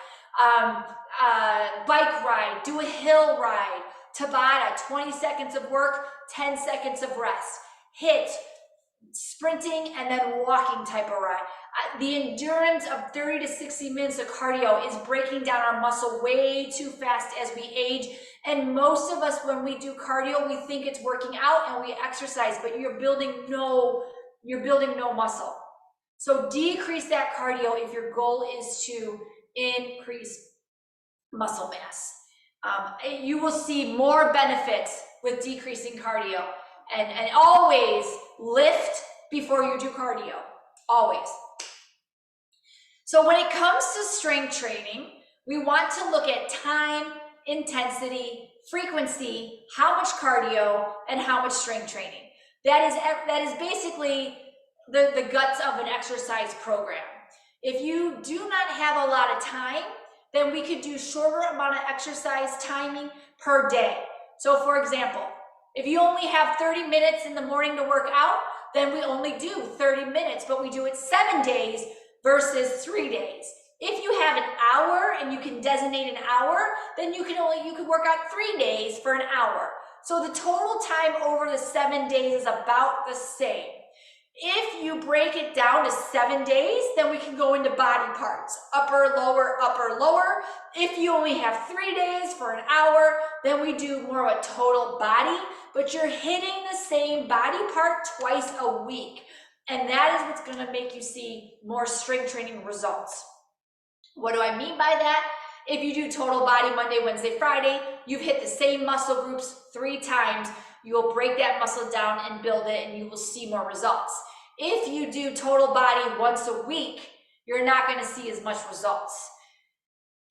Bike ride, do a hill ride, Tabata, 20 seconds of work, 10 seconds of rest. HIIT, sprinting and then walking type of ride. The endurance of 30 to 60 minutes of cardio is breaking down our muscle way too fast as we age. And most of us, when we do cardio, we think it's working out and we exercise, but you're building no muscle. So decrease that cardio if your goal is to increase muscle mass. You will see more benefits with decreasing cardio, and always lift before you do cardio, always. So when it comes to strength training, we want to look at time, intensity, frequency, how much cardio, and how much strength training. That is basically the guts of an exercise program. If you do not have a lot of time, then we could do shorter amount of exercise timing per day. So for example, if you only have 30 minutes in the morning to work out, then we only do 30 minutes, but we do it 7 days versus 3 days. If you have an hour and you can designate an hour, then you could work out 3 days for an hour. So the total time over the 7 days is about the same. If you break it down to 7 days, then we can go into body parts, upper, lower, upper, lower. If you only have 3 days for an hour, then we do more of a total body, but you're hitting the same body part twice a week. And that is what's gonna make you see more strength training results. What do I mean by that? If you do total body Monday, Wednesday, Friday, you've hit the same muscle groups 3 times, you will break that muscle down and build it, and you will see more results. If you do total body once a week, you're not going to see as much results.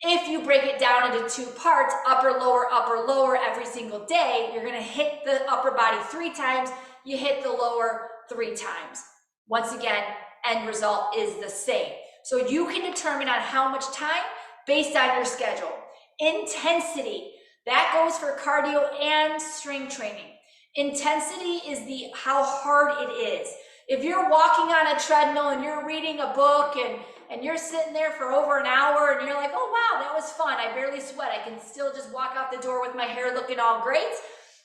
If you break it down into 2 parts, upper, lower every single day, you're going to hit the upper body 3 times, you hit the lower 3 times. Once again, end result is the same. So you can determine on how much time based on your schedule. Intensity, that goes for cardio and strength training. Intensity is how hard it is. If you're walking on a treadmill and you're reading a book and you're sitting there for over an hour and you're like, oh wow, that was fun, I barely sweat, I can still just walk out the door with my hair looking all great,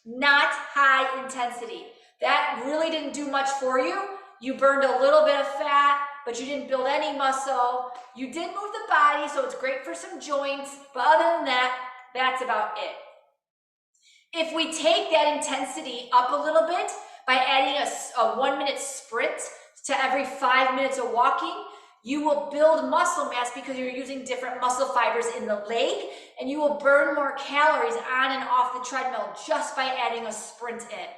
not high intensity. That really didn't do much for you. You burned a little bit of fat, but you didn't build any muscle. You did move the body, so it's great for some joints, but other than that, that's about it. If we take that intensity up a little bit by adding a 1-minute sprint to every 5 minutes of walking, you will build muscle mass because you're using different muscle fibers in the leg, and you will burn more calories on and off the treadmill just by adding a sprint in.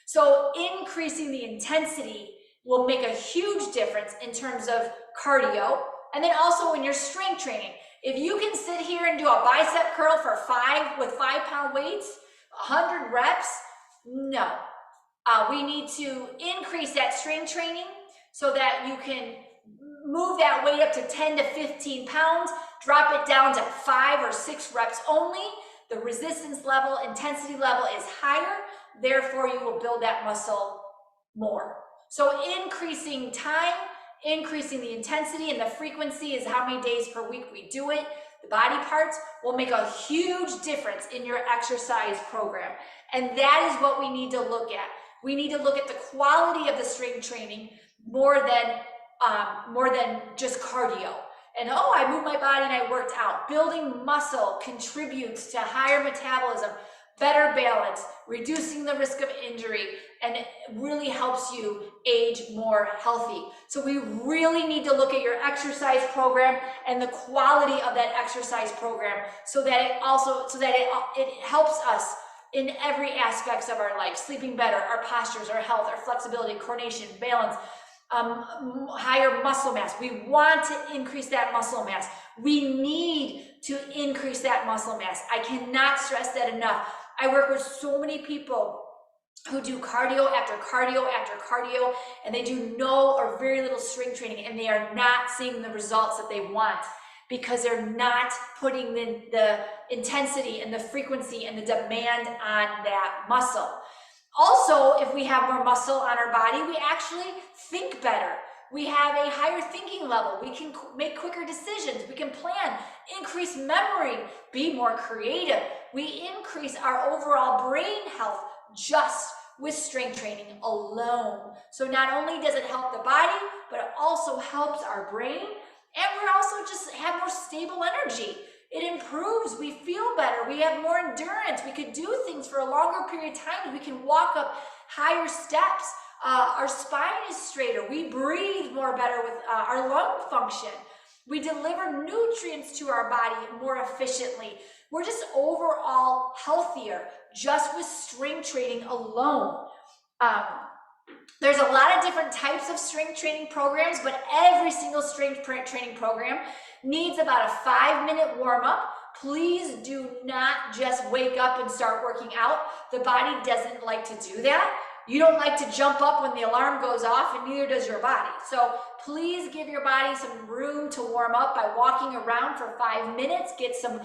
So increasing the intensity will make a huge difference in terms of cardio, and then also when you're strength training. If you can sit here and do a bicep curl for 5 with 5-pound weights, 100 reps, no. We need to increase that strength training so that you can move that weight up to 10 to 15 pounds, drop it down to 5 or 6 reps only. The resistance level, intensity level is higher, therefore you will build that muscle more. So increasing time, increasing the intensity and the frequency is how many days per week we do it. The body parts will make a huge difference in your exercise program. And that is what we need to look at. We need to look at the quality of the strength training more than just cardio. And oh, I moved my body and I worked out. Building muscle contributes to higher metabolism, better balance, reducing the risk of injury, and it really helps you age more healthy. So we really need to look at your exercise program and the quality of that exercise program so that it helps us in every aspects of our life, sleeping better, our postures, our health, our flexibility, coordination, balance, higher muscle mass. We want to increase that muscle mass. We need to increase that muscle mass. I cannot stress that enough. I work with so many people who do cardio after cardio after cardio, and they do no or very little strength training, and they are not seeing the results that they want because they're not putting the intensity and the frequency and the demand on that muscle. Also, if we have more muscle on our body, we actually think better. We have a higher thinking level. We can make quicker decisions. We can plan, increase memory, be more creative. We increase our overall brain health just with strength training alone. So not only does it help the body, but it also helps our brain, and we're also just have more stable energy. It improves, we feel better, we have more endurance, we could do things for a longer period of time, we can walk up higher steps, our spine is straighter, we breathe more better with our lung function, we deliver nutrients to our body more efficiently. We're just overall healthier just with strength training alone. There's a lot of different types of strength training programs, but every single strength training program needs about a 5-minute warm-up. Please do not just wake up and start working out. The body doesn't like to do that. You don't like to jump up when the alarm goes off, and neither does your body. So please give your body some room to warm up by walking around for 5 minutes, get some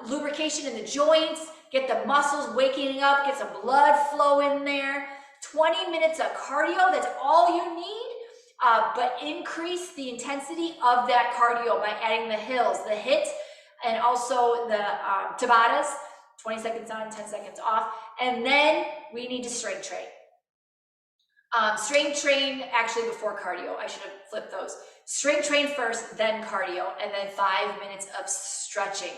lubrication in the joints, get the muscles waking up, get some blood flow in there. 20 minutes of cardio, that's all you need, but increase the intensity of that cardio by adding the hills, the HIIT, and also the Tabatas, 20 seconds on, 10 seconds off, and then we need to strength train. Strength train actually before cardio. I should have flipped those. Strength train first, then cardio, and then 5 minutes of stretching.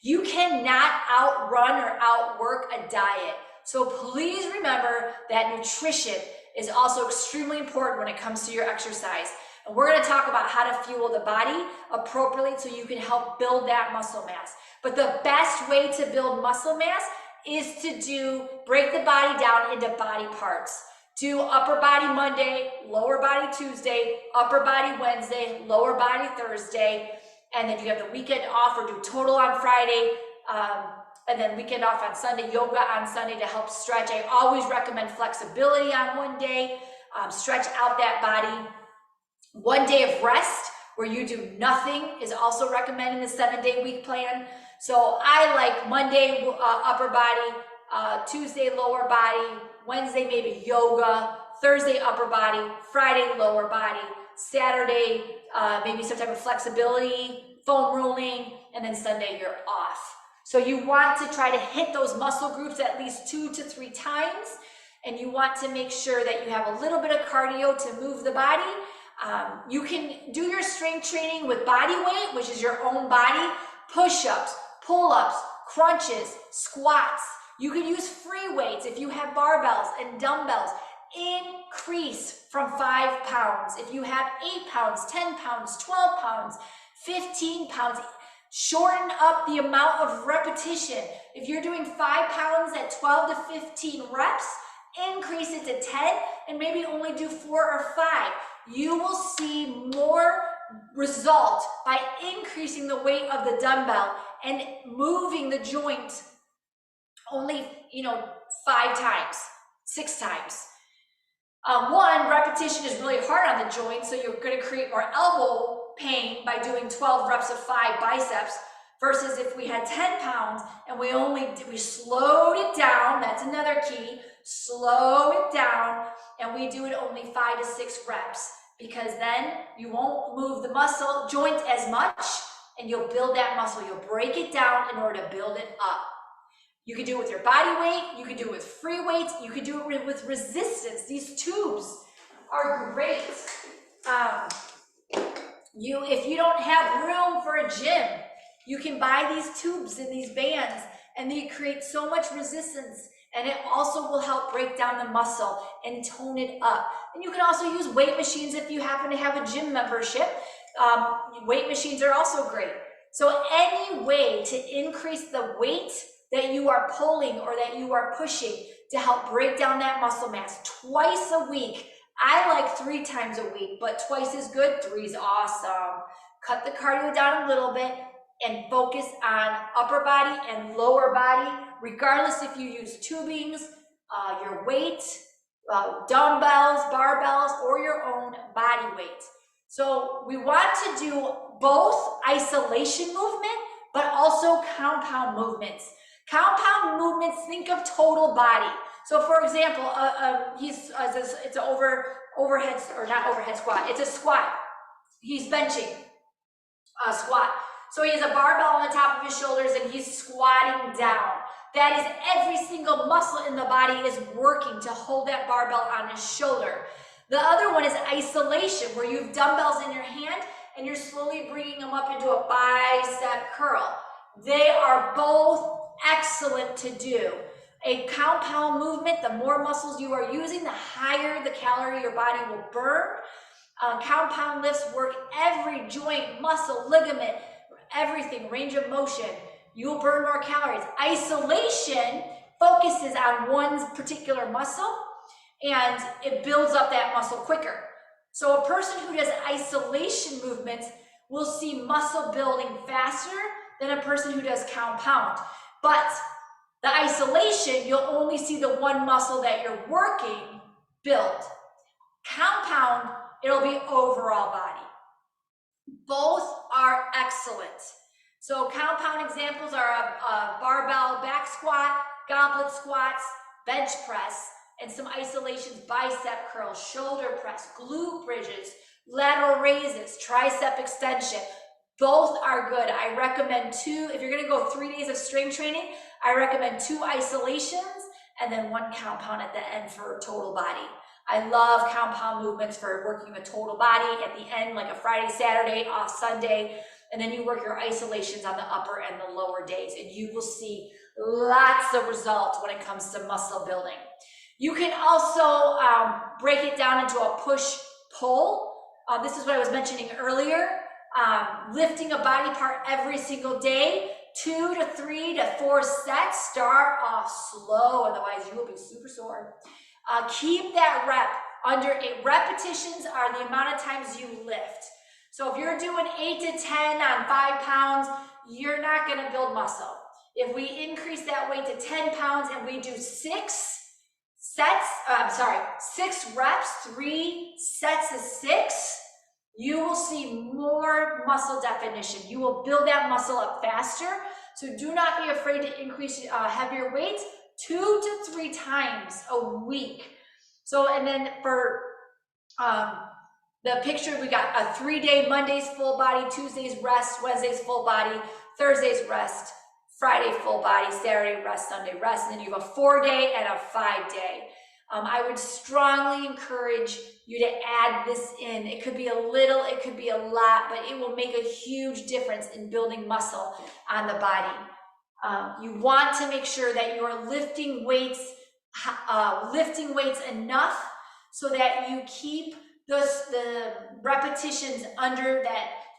You cannot outrun or outwork a diet. So please remember that nutrition is also extremely important when it comes to your exercise. And we're going to talk about how to fuel the body appropriately so you can help build that muscle mass. But the best way to build muscle mass is to break the body down into body parts. Do upper body Monday, lower body Tuesday, upper body Wednesday, lower body Thursday, and then you have the weekend off, or do total on Friday, and then weekend off on Sunday, yoga on Sunday to help stretch. I always recommend flexibility on one day, stretch out that body. 1 day of rest where you do nothing is also recommended in the 7-day week plan. So I like Monday upper body, Tuesday lower body, Wednesday maybe yoga, Thursday upper body, Friday lower body, Saturday maybe some type of flexibility, foam rolling, and then Sunday you're off. So you want to try to hit those muscle groups at least 2 to 3 times, and you want to make sure that you have a little bit of cardio to move the body. You can do your strength training with body weight, which is your own body, push-ups, pull-ups, crunches, squats. You can use free weights if you have barbells and dumbbells. Increase from 5 pounds. If you have 8 pounds, 10 pounds, 12 pounds, 15 pounds, shorten up the amount of repetition. If you're doing 5 pounds at 12 to 15 reps, increase it to 10 and maybe only do 4 or 5. You will see more result by increasing the weight of the dumbbell and moving the joint only, 5 times, 6 times. One, repetition is really hard on the joint, so you're going to create more elbow pain by doing 12 reps of 5 biceps, versus if we had 10 pounds and we slowed it down. That's another key. Slow it down, and we do it only 5 to 6 reps, because then you won't move the muscle joint as much, and you'll build that muscle. You'll break it down in order to build it up. You can do it with your body weight. You can do it with free weights. You can do it with resistance. These tubes are great. If you don't have room for a gym, you can buy these tubes and these bands, and they create so much resistance, and it also will help break down the muscle and tone it up. And you can also use weight machines if you happen to have a gym membership. Weight machines are also great. So any way to increase the weight that you are pulling or that you are pushing to help break down that muscle mass twice a week. I like 3 times a week, but twice is good. 3 is awesome. Cut the cardio down a little bit and focus on upper body and lower body, regardless if you use tubings, your weight, dumbbells, barbells, or your own body weight. So we want to do both isolation movement, but also compound movements. Compound movements, think of total body. So for example, it's an overhead, or not overhead squat, it's a squat. He's benching a squat. So he has a barbell on the top of his shoulders and he's squatting down. That is, every single muscle in the body is working to hold that barbell on his shoulder. The other one is isolation, where you have dumbbells in your hand and you're slowly bringing them up into a bicep curl. They are both excellent to do. A compound movement, the more muscles you are using, the higher the calorie your body will burn. Compound lifts work every joint, muscle, ligament, everything, range of motion. You'll burn more calories. Isolation focuses on one particular muscle and it builds up that muscle quicker. So a person who does isolation movements will see muscle building faster than a person who does compound. But the isolation, you'll only see the one muscle that you're working build. Compound, it'll be overall body. Both are excellent. So compound examples are a barbell back squat, goblet squats, bench press, and some isolations, bicep curls, shoulder press, glute bridges, lateral raises, tricep extension. Both are good. I recommend 2. If you're going to go 3 days of strength training, I recommend 2 isolations and then 1 compound at the end for total body. I love compound movements for working the total body at the end, like a Friday, Saturday, off Sunday, and then you work your isolations on the upper and the lower days, and you will see lots of results when it comes to muscle building. You can also break it down into a push-pull. This is what I was mentioning earlier. Lifting a body part every single day, 2 to 3 to 4 sets. Start off slow, otherwise you will be super sore. Keep that rep under 8. Repetitions are the amount of times you lift. So if you're doing 8 to 10 on 5 pounds, you're not going to build muscle. If we increase that weight to 10 pounds and we do 6 reps, 3 sets of 6, you will see more muscle definition. You will build that muscle up faster. So do not be afraid to increase heavier weights 2 to 3 times a week. So, and then for the picture, we got a 3-day, Mondays full body, Tuesdays rest, Wednesdays full body, Thursdays rest, Friday full body, Saturday rest, Sunday rest, and then you have a 4-day and a 5-day. I would strongly encourage you to add this in. It could be a little, it could be a lot, but it will make a huge difference in building muscle on the body. You want to make sure that you're lifting weights enough so that you keep the repetitions under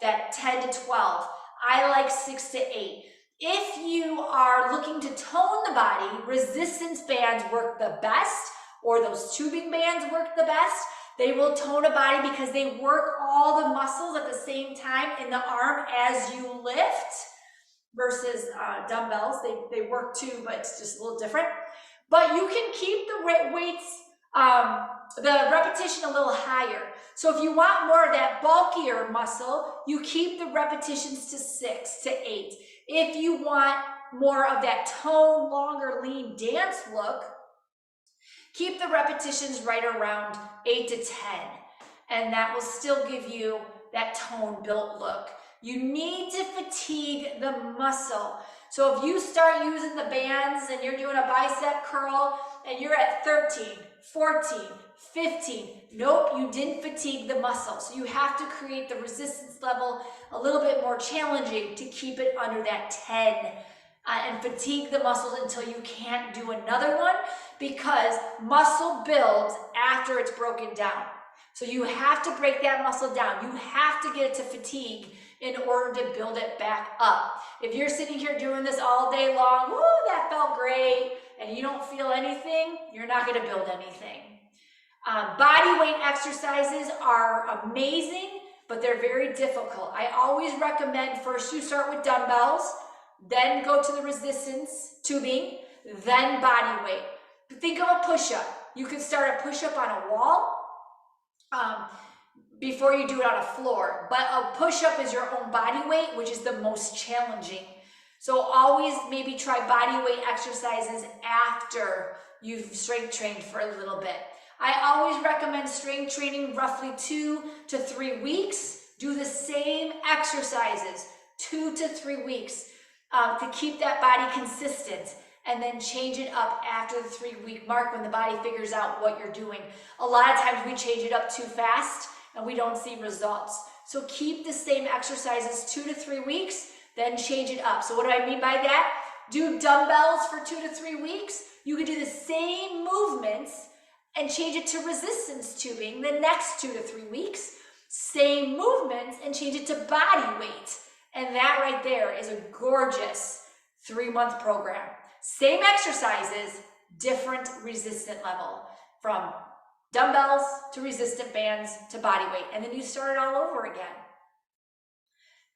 that 10 to 12. I like 6 to 8. If you are looking to tone the body, resistance bands work the best, or those tubing bands work the best. They will tone a body because they work all the muscles at the same time in the arm as you lift, versus dumbbells. They work too, but it's just a little different. But you can keep the weights, the repetition a little higher. So if you want more of that bulkier muscle, you keep the repetitions to 6 to 8. If you want more of that tone, longer, lean dance look, keep the repetitions right around 8 to 10. And that will still give you that tone built look. You need to fatigue the muscle. So if you start using the bands and you're doing a bicep curl and you're at 13, 14, 15, nope, you didn't fatigue the muscle. So you have to create the resistance level a little bit more challenging to keep it under that 10 and fatigue the muscles until you can't do another one, because muscle builds after it's broken down. So you have to break that muscle down. You have to get it to fatigue in order to build it back up. If you're sitting here doing this all day long, woo, that felt great, and you don't feel anything, you're not going to build anything. Body weight exercises are amazing, but they're very difficult. I always recommend first you start with dumbbells, then go to the resistance tubing, then body weight. Think of a push-up. You could start a push-up on a wall before you do it on a floor. But a push-up is your own body weight, which is the most challenging. So always maybe try body weight exercises after you've strength trained for a little bit. I always recommend strength training roughly 2 to 3 weeks. Do the same exercises 2 to 3 weeks to keep that body consistent, and then change it up after the 3-week mark when the body figures out what you're doing. A lot of times we change it up too fast and we don't see results. So keep the same exercises 2 to 3 weeks, then change it up. So what do I mean by that? Do dumbbells for 2 to 3 weeks. You can do the same movements and change it to resistance tubing the next 2 to 3 weeks. Same movements and change it to body weight. And that right there is a gorgeous 3-month program. Same exercises, different resistant level, from dumbbells to resistant bands to body weight. And then you start it all over again.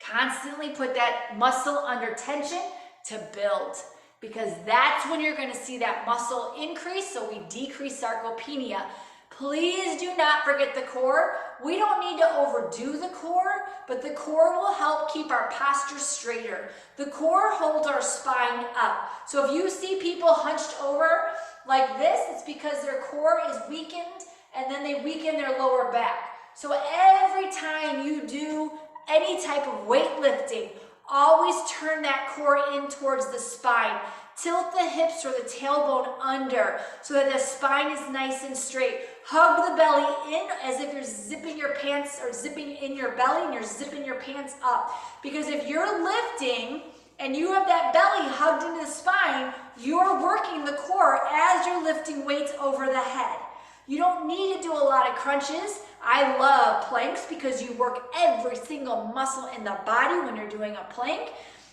Constantly put that muscle under tension to build, because that's when you're going to see that muscle increase, so we decrease sarcopenia. Please do not forget the core. We don't need to overdo the core, but the core will help keep our posture straighter. The core holds our spine up. So if you see people hunched over like this, it's because their core is weakened, and then they weaken their lower back. So every time you do any type of weightlifting Always turn that core in towards the spine. Tilt the hips or the tailbone under so that the spine is nice and straight. Hug the belly in as if you're zipping your pants or zipping in your belly and you're zipping your pants up. Because if you're lifting and you have that belly hugged into the spine, you're working the core as you're lifting weights over the head. You don't need to do a lot of crunches. I love planks because you work every single muscle in the body when you're doing a plank,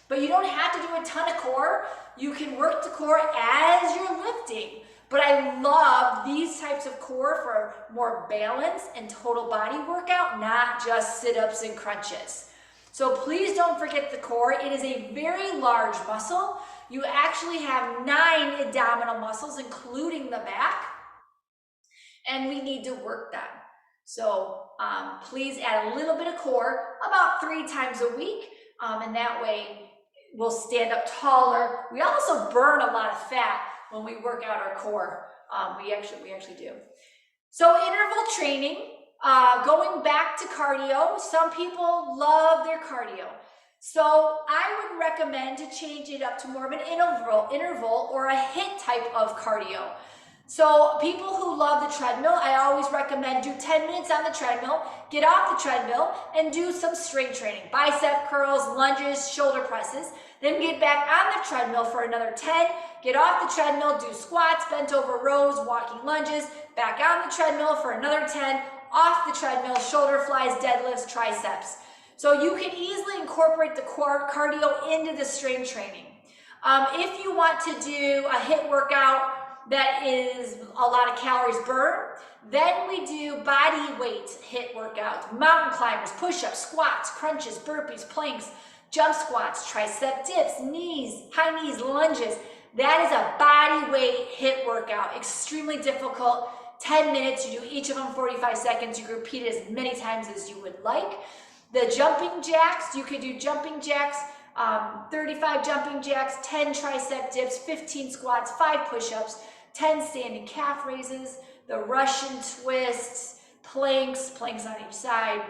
but you don't have to do a ton of core. You can work the core as you're lifting. But I love these types of core for more balance and total body workout, not just sit-ups and crunches. So please don't forget the core. It is a very large muscle. You actually have 9 abdominal muscles, including the back, and we need to work them. So please add a little bit of core about 3 times a week, and that way we'll stand up taller. We also burn a lot of fat when we work out our core. We actually do. So interval training, going back to cardio. Some people love their cardio. So I would recommend to change it up to more of an interval or a HIIT type of cardio. So people who love the treadmill, I always recommend do 10 minutes on the treadmill, get off the treadmill and do some strength training, bicep curls, lunges, shoulder presses, then get back on the treadmill for another 10, get off the treadmill, do squats, bent over rows, walking lunges, back on the treadmill for another 10, off the treadmill, shoulder flies, deadlifts, triceps. So you can easily incorporate the core cardio into the strength training. If you want to do a HIIT workout that is a lot of calories burned, then we do body weight HIIT workouts, mountain climbers, push-ups, squats, crunches, burpees, planks, jump squats, tricep dips, knees, high knees, lunges. That is a body weight HIIT workout, extremely difficult. 10 minutes, you do each of them 45 seconds. You repeat it as many times as you would like. The jumping jacks, you could do jumping jacks, 35 jumping jacks, 10 tricep dips, 15 squats, 5 push-ups, 10 standing calf raises, the Russian twists, planks on each side,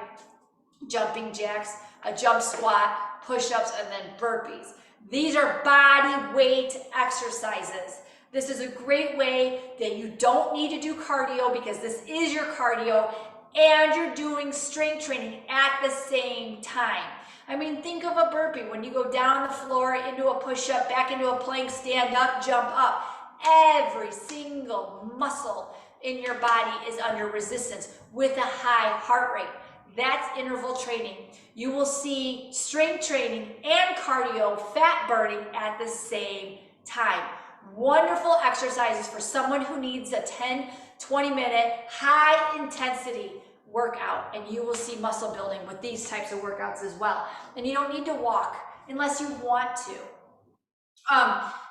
jumping jacks, a jump squat, push-ups, and then burpees. These are body weight exercises. This is a great way that you don't need to do cardio because this is your cardio and you're doing strength training at the same time. I mean, think of a burpee. When you go down the floor into a push-up, back into a plank, stand up, jump up. Every single muscle in your body is under resistance with a high heart rate. That's interval training. You will see strength training and cardio, fat burning at the same time. Wonderful exercises for someone who needs a 10, 20-minute high intensity workout, and you will see muscle building with these types of workouts as well. And you don't need to walk unless you want to.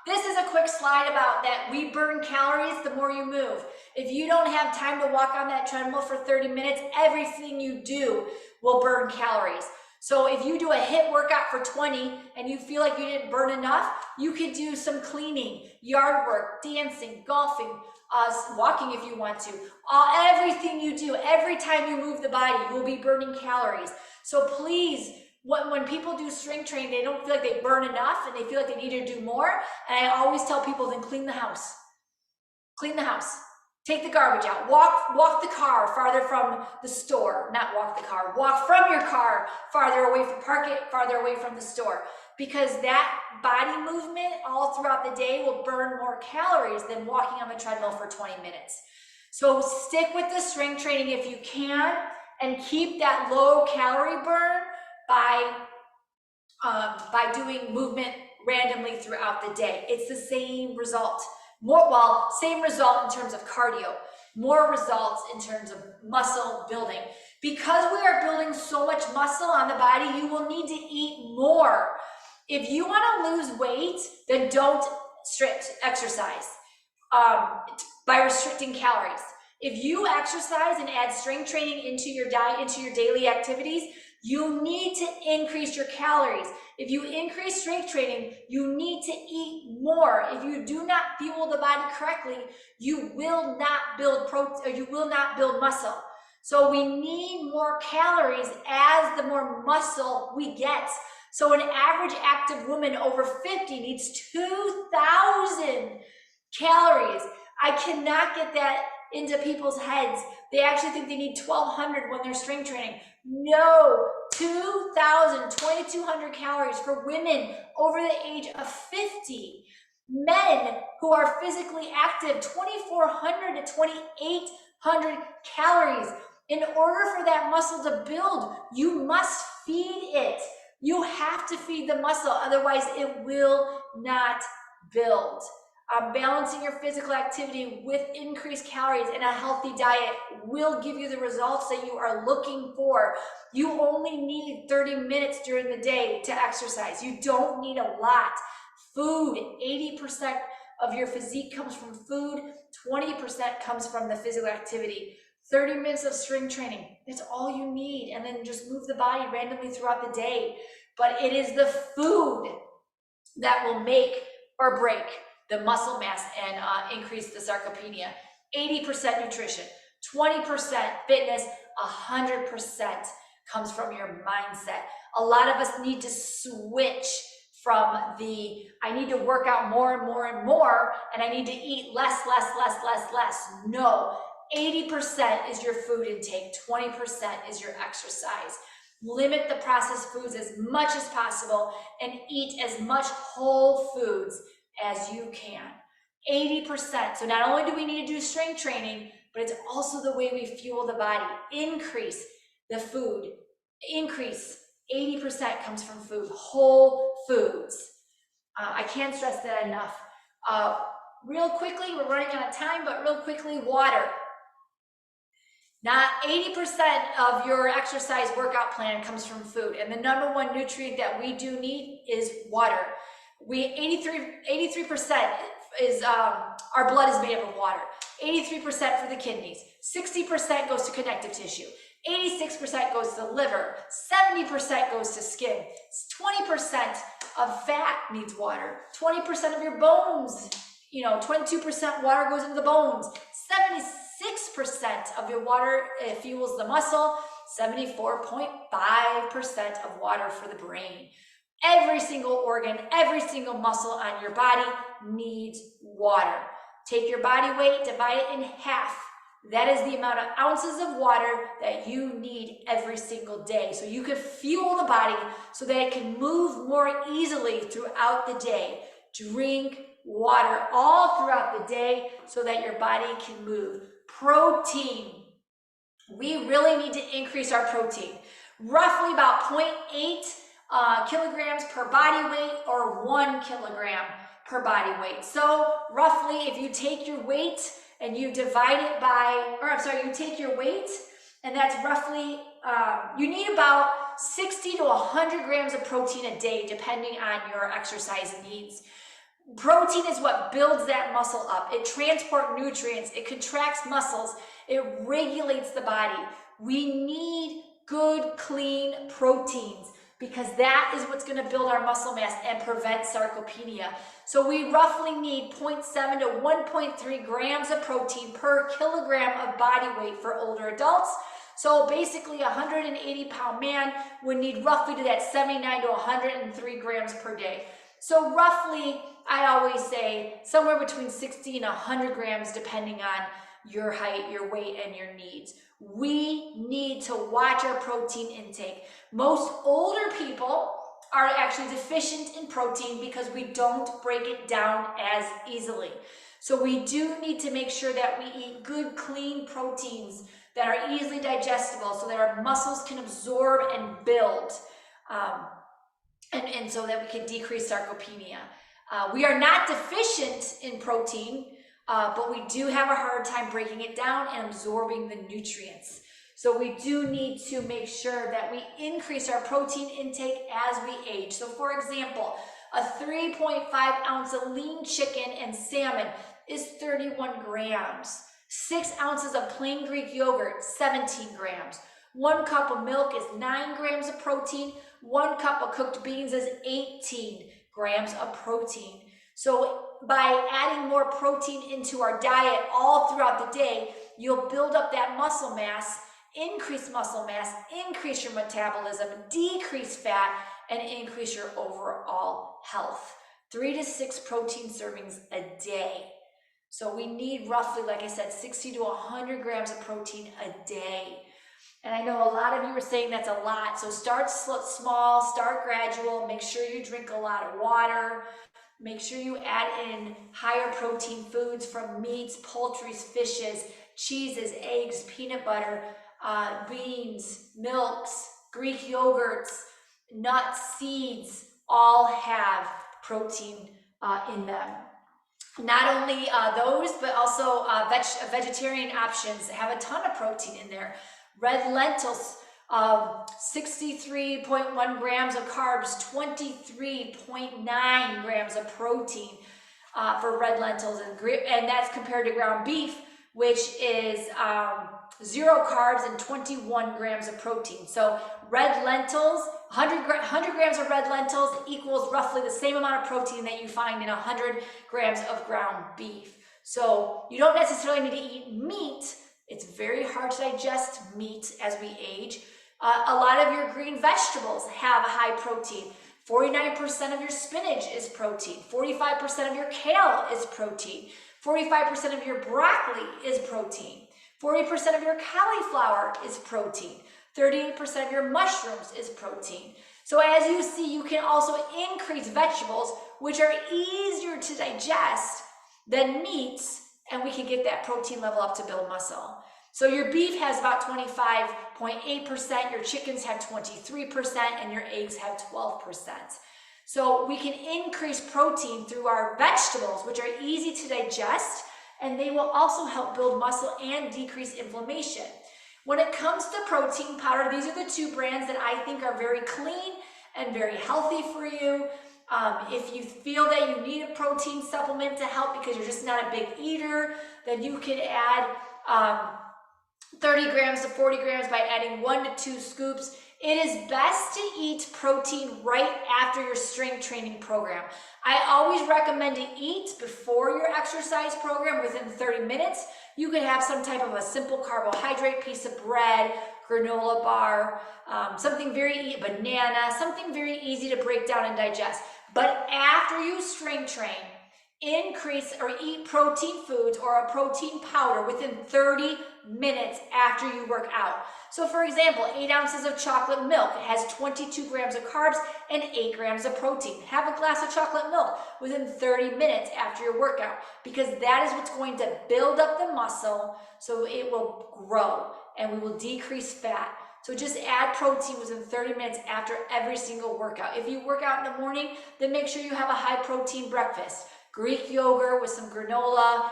This is a quick slide about that we burn calories the more you move. If you don't have time to walk on that treadmill for 30 minutes, everything you do will burn calories. So if you do a HIIT workout for 20 and you feel like you didn't burn enough, you could do some cleaning, yard work, dancing, golfing, walking if you want to. Everything you do, every time you move the body, you will be burning calories. So please, when people do strength training, they don't feel like they burn enough and they feel like they need to do more. And I always tell people, then clean the house. Clean the house. Take the garbage out. Walk the car farther from the store. Not walk the car. Walk from your car farther away from, park it farther away from the store. Because that body movement all throughout the day will burn more calories than walking on the treadmill for 20 minutes. So stick with the strength training if you can and keep that low calorie burn by doing movement randomly throughout the day. It's the same result. Same result in terms of cardio, more results in terms of muscle building. Because we are building so much muscle on the body, you will need to eat more. If you want to lose weight, then don't exercise by restricting calories. If you exercise and add strength training into your diet, into your daily activities, you need to increase your calories. If you increase strength training, you need to eat more. If you do not fuel the body correctly, you will not build protein, or you will not build muscle. So we need more calories as the more muscle we get. So an average active woman over 50 needs 2,000 calories. I cannot get that into people's heads. They actually think they need 1,200 when they're strength training. No, 2,000, 2,200 calories for women over the age of 50. Men who are physically active, 2,400 to 2,800 calories. In order for that muscle to build, you must feed it. You have to feed the muscle, otherwise it will not build. Balancing your physical activity with increased calories and a healthy diet will give you the results that you are looking for. You only need 30 minutes during the day to exercise. You don't need a lot. Food, 80% of your physique comes from food, 20% comes from the physical activity. 30 minutes of strength training, that's all you need. And then just move the body randomly throughout the day. But it is the food that will make or break the muscle mass and increase the sarcopenia. 80% nutrition, 20% fitness, 100% comes from your mindset. A lot of us need to switch from the, I need to work out more and more and more, and I need to eat less. No, 80% is your food intake, 20% is your exercise. Limit the processed foods as much as possible and eat as much whole foods as you can. 80%. So not only do we need to do strength training, but it's also the way we fuel the body. Increase the food. Increase. 80% comes from food, whole foods. I can't stress that enough. Real quickly, we're running out of time, but real quickly, water. Not 80% of your exercise workout plan comes from food. And the number one nutrient that we do need is water. 83% is, our blood is made up of water. 83% for the kidneys. 60% goes to connective tissue. 86% goes to the liver. 70% goes to skin. 20% of fat needs water. 20% of your bones, 22% water goes into the bones. 76% of your water fuels the muscle. 74.5% of water for the brain. Every single organ, every single muscle on your body needs water. Take your body weight, divide it in half. That is the amount of ounces of water that you need every single day. So you can fuel the body so that it can move more easily throughout the day. Drink water all throughout the day so that your body can move. Protein. We really need to increase our protein. Roughly about 0.8 kilograms per body weight or 1 kilogram per body weight. So roughly if you take your weight and you divide it by, you take your weight and that's roughly, you need about 60 to 100 grams of protein a day depending on your exercise needs. Protein is what builds that muscle up. It transports nutrients, it contracts muscles, it regulates the body. We need good, clean proteins because that is what's going to build our muscle mass and prevent sarcopenia. So we roughly need 0.7 to 1.3 grams of protein per kilogram of body weight for older adults. So basically a 180-pound man would need roughly to that 79 to 103 grams per day. So roughly, I always say somewhere between 60 and 100 grams depending on your height, your weight, and your needs. We need to watch our protein intake. Most older people are actually deficient in protein because we don't break it down as easily. So we do need to make sure that we eat good, clean proteins that are easily digestible so that our muscles can absorb and build. And so that we can decrease sarcopenia. We are not deficient in protein, but we do have a hard time breaking it down and absorbing the nutrients. So we do need to make sure that we increase our protein intake as we age. So for example, a 3.5 ounce of lean chicken and salmon is 31 grams. 6 ounces of plain Greek yogurt, 17 grams. 1 cup of milk is 9 grams of protein. 1 cup of cooked beans is 18 grams of protein. So by adding more protein into our diet all throughout the day, you'll build up that muscle mass, increase your metabolism, decrease fat, and increase your overall health. 3 to 6 protein servings a day. So we need roughly, like I said, 60 to 100 grams of protein a day. And I know a lot of you are saying that's a lot. So start small, start gradual. Make sure you drink a lot of water. Make sure you add in higher protein foods from meats, poultries, fishes, cheeses, eggs, peanut butter, beans, milks, Greek yogurts, nuts, seeds, all have protein in them. Not only those, but also vegetarian options have a ton of protein in there. Red lentils, 63.1 grams of carbs, 23.9 grams of protein for red lentils, and that's compared to ground beef, which is 0 carbs and 21 grams of protein. So red lentils, 100 grams of red lentils equals roughly the same amount of protein that you find in 100 grams of ground beef. So you don't necessarily need to eat meat. It's very hard to digest meat as we age. A lot of your green vegetables have high protein. 49% of your spinach is protein. 45% of your kale is protein. 45% of your broccoli is protein. 40% of your cauliflower is protein. 38% of your mushrooms is protein. So as you see, you can also increase vegetables, which are easier to digest than meats, and we can get that protein level up to build muscle. So your beef has about 25.8%, your chickens have 23%, and your eggs have 12%. So we can increase protein through our vegetables, which are easy to digest, and they will also help build muscle and decrease inflammation. When it comes to protein powder, these are the 2 brands that I think are very clean and very healthy for you. If you feel that you need a protein supplement to help because you're just not a big eater, then you can add 30 grams to 40 grams by adding 1 to 2 scoops. It is best to eat protein right after your strength training program. I always recommend to eat before your exercise program within 30 minutes. You could have some type of a simple carbohydrate, piece of bread, granola bar, something banana, something very easy to break down and digest. But after you strength train, increase or eat protein foods or a protein powder within 30 minutes after you work out. So for example, 8 ounces of chocolate milk has 22 grams of carbs and 8 grams of protein. Have a glass of chocolate milk within 30 minutes after your workout, because that is what's going to build up the muscle so it will grow and we will decrease fat. So just add protein within 30 minutes after every single workout. If you work out in the morning, then make sure you have a high protein breakfast. Greek yogurt with some granola,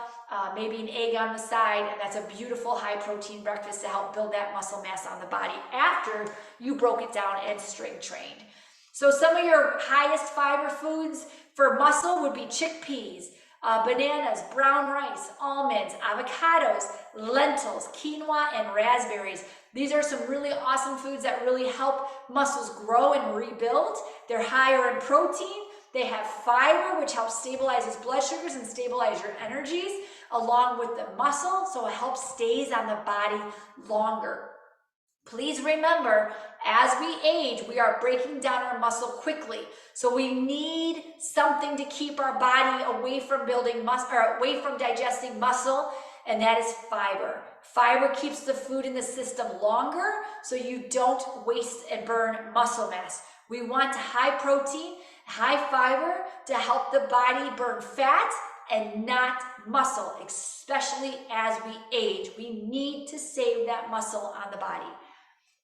maybe an egg on the side, and that's a beautiful high protein breakfast to help build that muscle mass on the body after you broke it down and strength trained. So some of your highest fiber foods for muscle would be chickpeas, bananas, brown rice, almonds, avocados, lentils, quinoa, and raspberries. These are some really awesome foods that really help muscles grow and rebuild. They're higher in protein. They have fiber, which helps stabilize blood sugars and stabilize your energies, along with the muscle, so it helps stays on the body longer. Please remember, as we age, we are breaking down our muscle quickly. So we need something to keep our body away from building muscle, or away from digesting muscle, and that is fiber. Fiber keeps the food in the system longer, so you don't waste and burn muscle mass. We want high protein, high fiber to help the body burn fat and not muscle, especially as we age. We need to save that muscle on the body,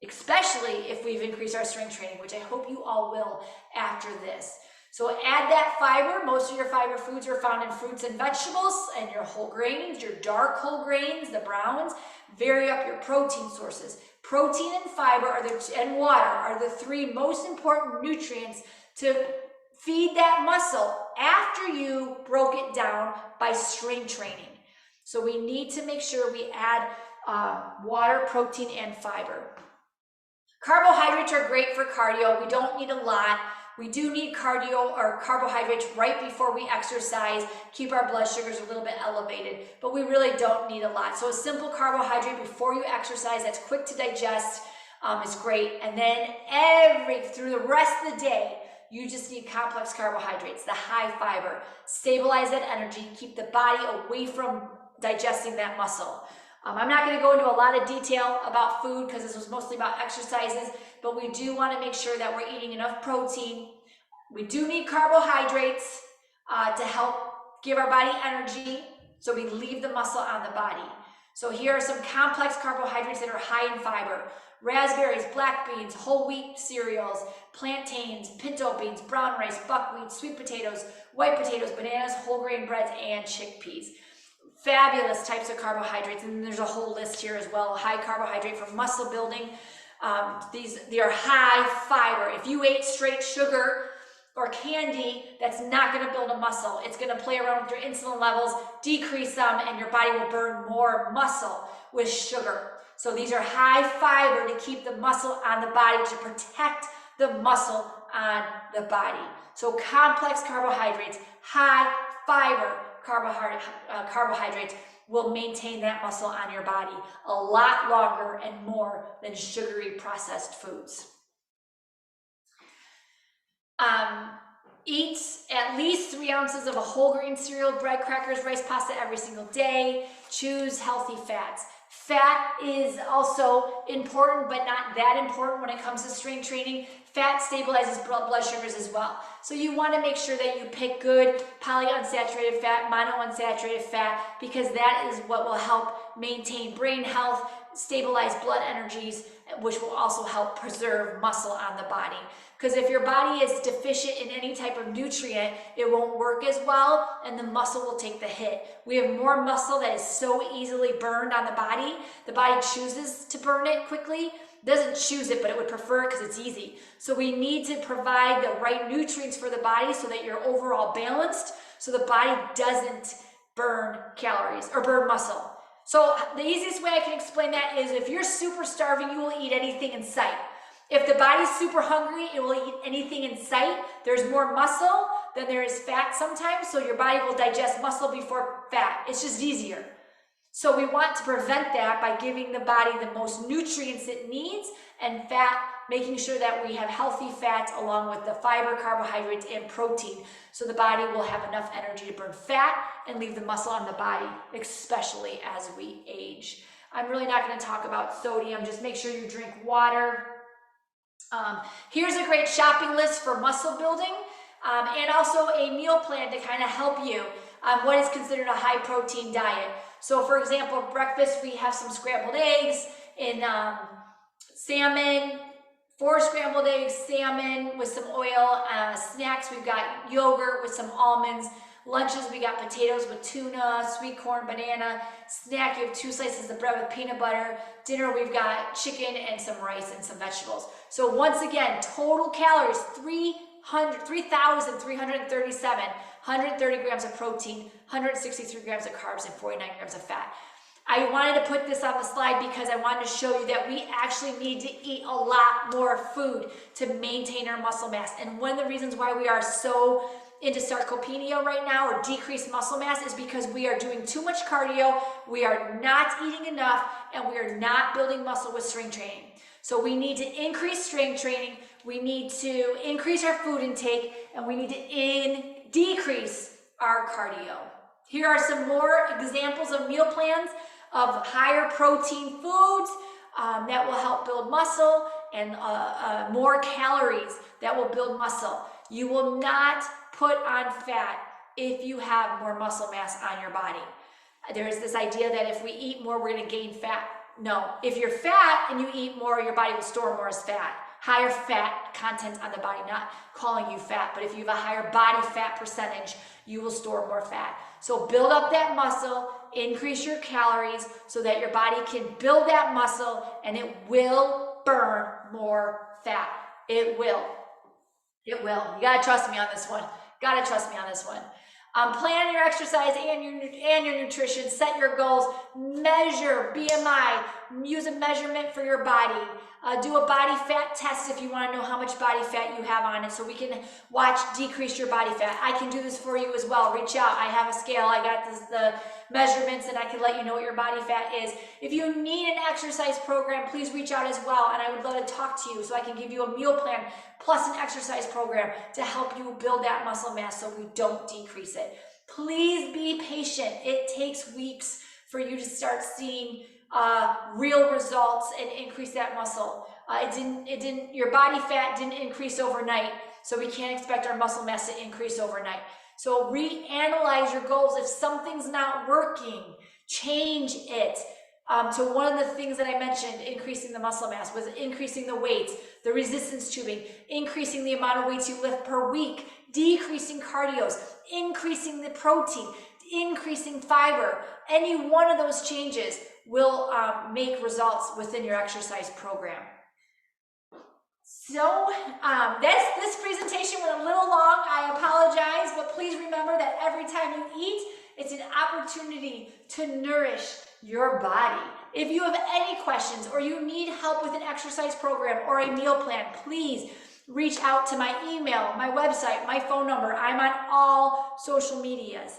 especially if we've increased our strength training, which I hope you all will after this. So add that fiber. Most of your fiber foods are found in fruits and vegetables and your whole grains, your dark whole grains, the browns. Vary up your protein sources. Protein and fiber and water are the 3 most important nutrients to feed that muscle after you broke it down by strength training. So we need to make sure we add water, protein, and fiber. Carbohydrates are great for cardio. We don't need a lot. We do need cardio or carbohydrates right before we exercise, keep our blood sugars a little bit elevated, but we really don't need a lot. So a simple carbohydrate before you exercise that's quick to digest is great. And then through the rest of the day, you just need complex carbohydrates, the high fiber, stabilize that energy, keep the body away from digesting that muscle. I'm not going to go into a lot of detail about food because this was mostly about exercises, but we do want to make sure that we're eating enough protein. We do need carbohydrates to help give our body energy, so we leave the muscle on the body. So here are some complex carbohydrates that are high in fiber: raspberries, black beans, whole wheat cereals, plantains, pinto beans, brown rice, buckwheat, sweet potatoes, white potatoes, bananas, whole grain breads, and chickpeas. Fabulous types of carbohydrates, and there's a whole list here as well. High carbohydrate for muscle building. They are high fiber. If you ate straight sugar or candy, that's not going to build a muscle. It's going to play around with your insulin levels, decrease them, and your body will burn more muscle with sugar. So these are high fiber to keep the muscle on the body, to protect the muscle on the body. So complex carbohydrates, high fiber carbohydrates will maintain that muscle on your body a lot longer and more than sugary processed foods. Eat at least 3 ounces of a whole grain cereal, bread, crackers, rice, pasta every single day. Choose healthy fats. Fat is also important, but not that important when it comes to strength training. Fat stabilizes blood sugars as well. So you want to make sure that you pick good polyunsaturated fat, monounsaturated fat, because that is what will help maintain brain health, stabilize blood energies, which will also help preserve muscle on the body. Because if your body is deficient in any type of nutrient, it won't work as well, and the muscle will take the hit. We have more muscle that is so easily burned on the body. The body chooses to burn it quickly. Doesn't choose it, but it would prefer it because it's easy. So we need to provide the right nutrients for the body so that you're overall balanced, so the body doesn't burn calories or burn muscle. So the easiest way I can explain that is, if you're super starving, you will eat anything in sight. If the body's super hungry, it will eat anything in sight. There's more muscle than there is fat sometimes, so your body will digest muscle before fat. It's just easier. So we want to prevent that by giving the body the most nutrients it needs, and fat, making sure that we have healthy fats along with the fiber, carbohydrates, and protein, so the body will have enough energy to burn fat and leave the muscle on the body, especially as we age. I'm really not going to talk about sodium. Just make sure you drink water. Here's a great shopping list for muscle building, and also a meal plan to kind of help you on what is considered a high protein diet. So for example, breakfast, we have some scrambled eggs and salmon, 4 scrambled eggs, salmon with some oil. Snacks, we've got yogurt with some almonds. Lunches, we got potatoes with tuna, sweet corn, banana. Snack, you have 2 slices of bread with peanut butter. Dinner, we've got chicken and some rice and some vegetables. So once again, total calories, 3,337, 130 grams of protein, 163 grams of carbs, and 49 grams of fat. I wanted to put this on the slide because I wanted to show you that we actually need to eat a lot more food to maintain our muscle mass. And one of the reasons why we are so into sarcopenia right now, or decreased muscle mass, is because we are doing too much cardio, we are not eating enough, and we are not building muscle with strength training. So we need to increase strength training, we need to increase our food intake, and we need to decrease our cardio. Here are some more examples of meal plans of higher protein foods that will help build muscle, and more calories that will build muscle. You will not put on fat if you have more muscle mass on your body. There's this idea that if we eat more, we're going to gain fat. No, if you're fat and you eat more, your body will store more as fat. Higher fat content on the body, not calling you fat, but if you have a higher body fat percentage, you will store more fat. So build up that muscle, increase your calories so that your body can build that muscle, and it will burn more fat. It will. It will. You gotta trust me on this one. Gotta trust me on this one. Plan your exercise and your nutrition, set your goals, measure BMI, use a measurement for your body. Do a body fat test if you want to know how much body fat you have on it, so we can watch decrease your body fat. I can do this for you as well. Reach out. I have a scale. I got the measurements, and I can let you know what your body fat is. If you need an exercise program, please reach out as well, and I would love to talk to you so I can give you a meal plan plus an exercise program to help you build that muscle mass so we don't decrease it. Please be patient. It takes weeks for you to start seeing real results and increase that muscle. Your body fat didn't increase overnight, so we can't expect our muscle mass to increase overnight. So reanalyze your goals. If something's not working, change it. So one of the things that I mentioned, increasing the muscle mass, was increasing the weights, the resistance tubing, increasing the amount of weights you lift per week, decreasing cardios, increasing the protein, increasing fiber. Any one of those changes will make results within your exercise program. So this presentation went a little long. I apologize, but please remember that every time you eat, it's an opportunity to nourish your body. If you have any questions or you need help with an exercise program or a meal plan, please reach out to my email, my website, my phone number. I'm on all social medias.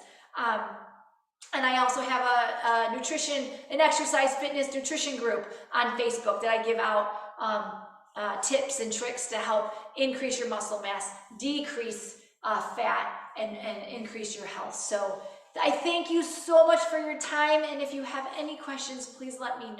And I also have a nutrition, an exercise fitness nutrition group on Facebook that I give out tips and tricks to help increase your muscle mass, decrease fat, and increase your health. So I thank you so much for your time. And if you have any questions, please let me know.